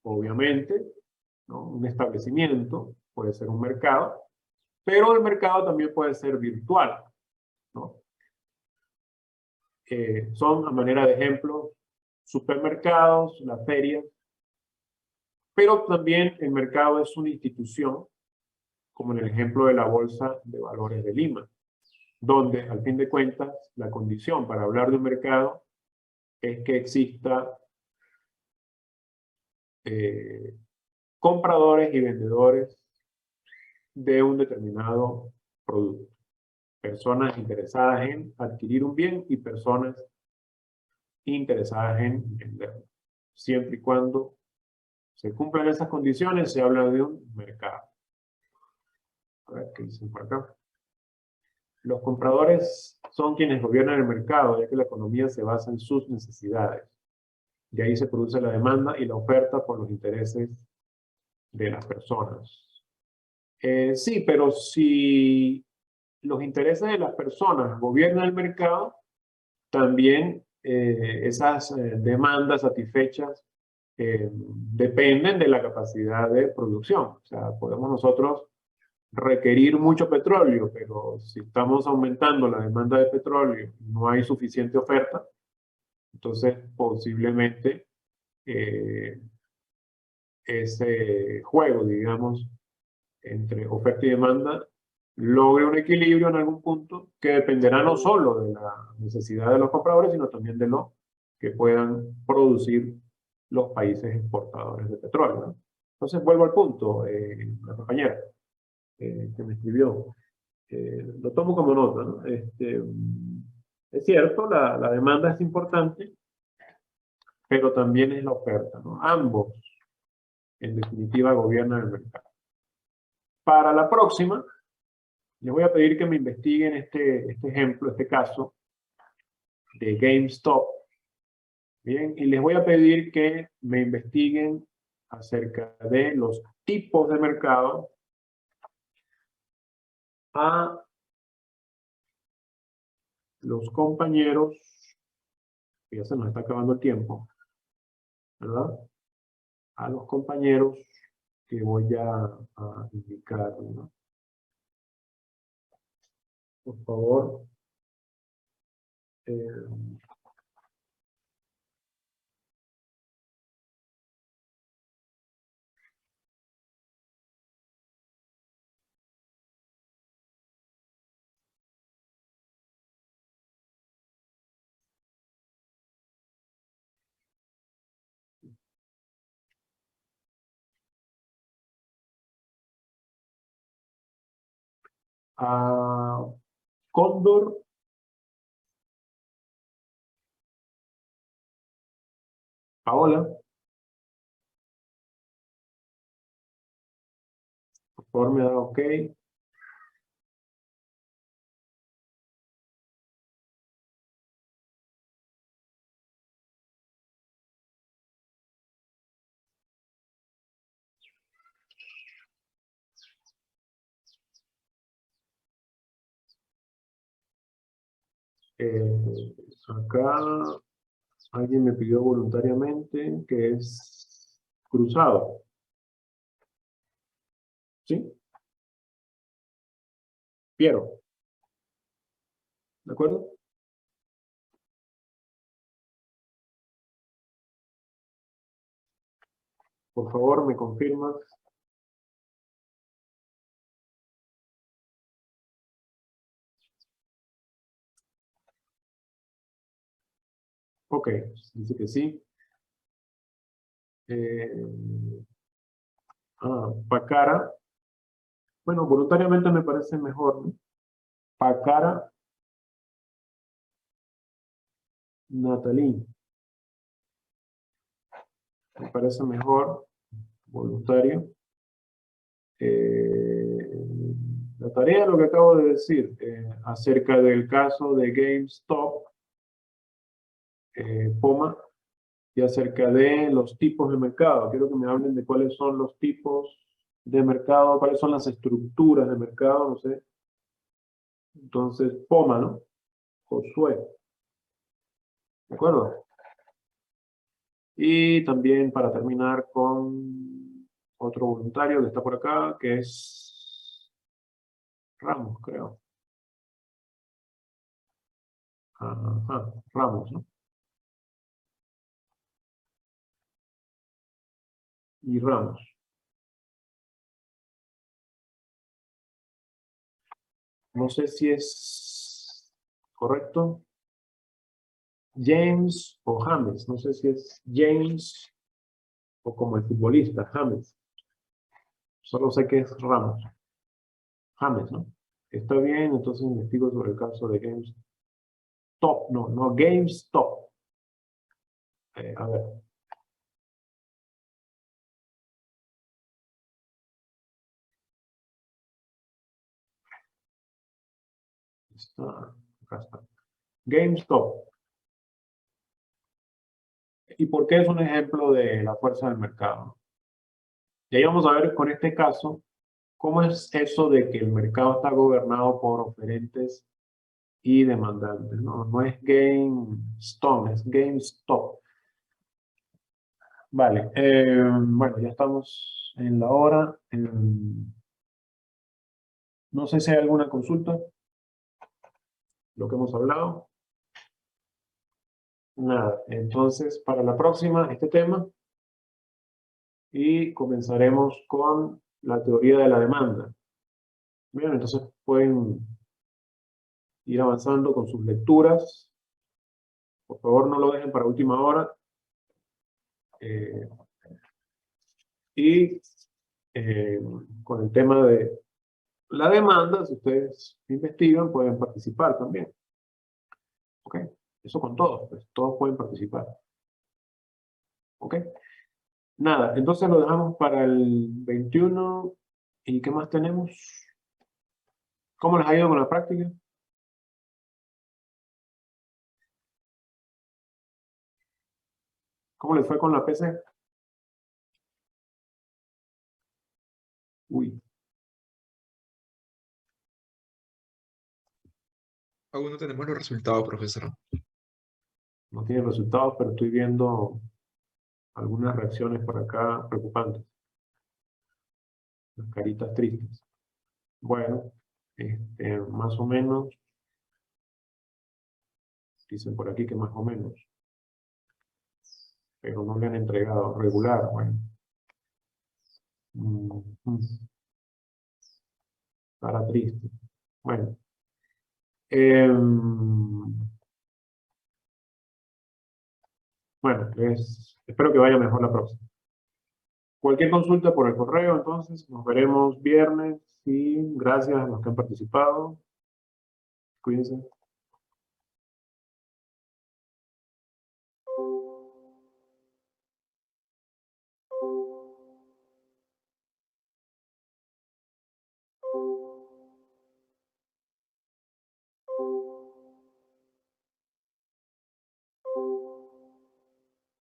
obviamente, ¿no? Un establecimiento puede ser un mercado, pero el mercado también puede ser virtual, ¿no? Son, a manera de ejemplo, supermercados, las ferias, pero también el mercado es una institución, como en el ejemplo de la Bolsa de Valores de Lima, donde, al fin de cuentas, la condición para hablar de un mercado es que exista compradores y vendedores de un determinado producto. Personas interesadas en adquirir un bien y personas interesadas en venderlo. Siempre y cuando se cumplan esas condiciones, se habla de un mercado. A ver, ¿qué dicen por acá? Los compradores son quienes gobiernan el mercado, ya que la economía se basa en sus necesidades. De ahí se produce la demanda y la oferta por los intereses de las personas. Sí, pero si los intereses de las personas gobiernan el mercado, también esas demandas satisfechas dependen de la capacidad de producción. O sea, podemos nosotros requerir mucho petróleo, pero si estamos aumentando la demanda de petróleo y no hay suficiente oferta, entonces posiblemente ese juego, digamos, entre oferta y demanda logre un equilibrio en algún punto que dependerá no solo de la necesidad de los compradores, sino también de lo que puedan producir los países exportadores de petróleo, ¿no? Entonces vuelvo al punto, la compañera que me escribió, lo tomo como nota, ¿no? Es cierto, la demanda es importante, pero también es la oferta, ¿no? Ambos, en definitiva, gobiernan el mercado. Para la próxima, les voy a pedir que me investiguen este ejemplo, este caso de GameStop. Bien, y les voy a pedir que me investiguen acerca de los tipos de mercado a los compañeros, que ya se nos está acabando el tiempo, ¿verdad? A los compañeros que voy a indicar, ¿no? Por favor. A Cóndor, Paola, por favor me da OK. Acá alguien me pidió voluntariamente que es cruzado. ¿Sí? Piero. ¿De acuerdo? Por favor, me confirmas. OK, dice que sí. Pacara Bueno, voluntariamente me parece mejor, ¿no? Pacara Natalín. Me parece mejor, voluntario. La tarea es lo que acabo de decir, acerca del caso de GameStop, Poma, y acerca de los tipos de mercado. Quiero que me hablen de cuáles son los tipos de mercado, cuáles son las estructuras de mercado, no sé. Entonces, Poma, ¿no? Josué. ¿De acuerdo? Y también para terminar con otro voluntario que está por acá, que es Ramos, creo. Ajá, Ramos, ¿no? Y Ramos. No sé si es correcto. James o James. No sé si es James o como el futbolista, James. Solo sé que es Ramos. James, ¿no? Está bien, entonces investigo sobre el caso de GameStop. No, GameStop. A ver. Acá está. GameStop. ¿Y por qué es un ejemplo de la fuerza del mercado? Y ahí vamos a ver con este caso cómo es eso de que el mercado está gobernado por oferentes y demandantes. No es GameStop, es GameStop. Vale, bueno, ya estamos en la hora. No sé si hay alguna consulta. Lo que hemos hablado. Nada, entonces para la próxima este tema. Y comenzaremos con la teoría de la demanda. Bien, entonces pueden ir avanzando con sus lecturas. Por favor, no lo dejen para última hora. Y con el tema de la demanda, si ustedes investigan, pueden participar también. ¿Ok? Eso con todos, pues todos pueden participar. ¿Ok? Nada, entonces lo dejamos para el 21. ¿Y qué más tenemos? ¿Cómo les ha ido con la práctica? ¿Cómo les fue con la PC? Uy, Aún no tenemos los resultados, profesor. no tiene resultados, pero estoy viendo algunas reacciones por acá preocupantes. Las caritas tristes. Bueno, más o menos. Dicen por aquí que más o menos. Pero no le han entregado. Regular, bueno. Cara triste. Bueno. Bueno, espero que vaya mejor la próxima. Cualquier consulta por el correo, entonces, nos veremos viernes y gracias a los que han participado. Cuídense.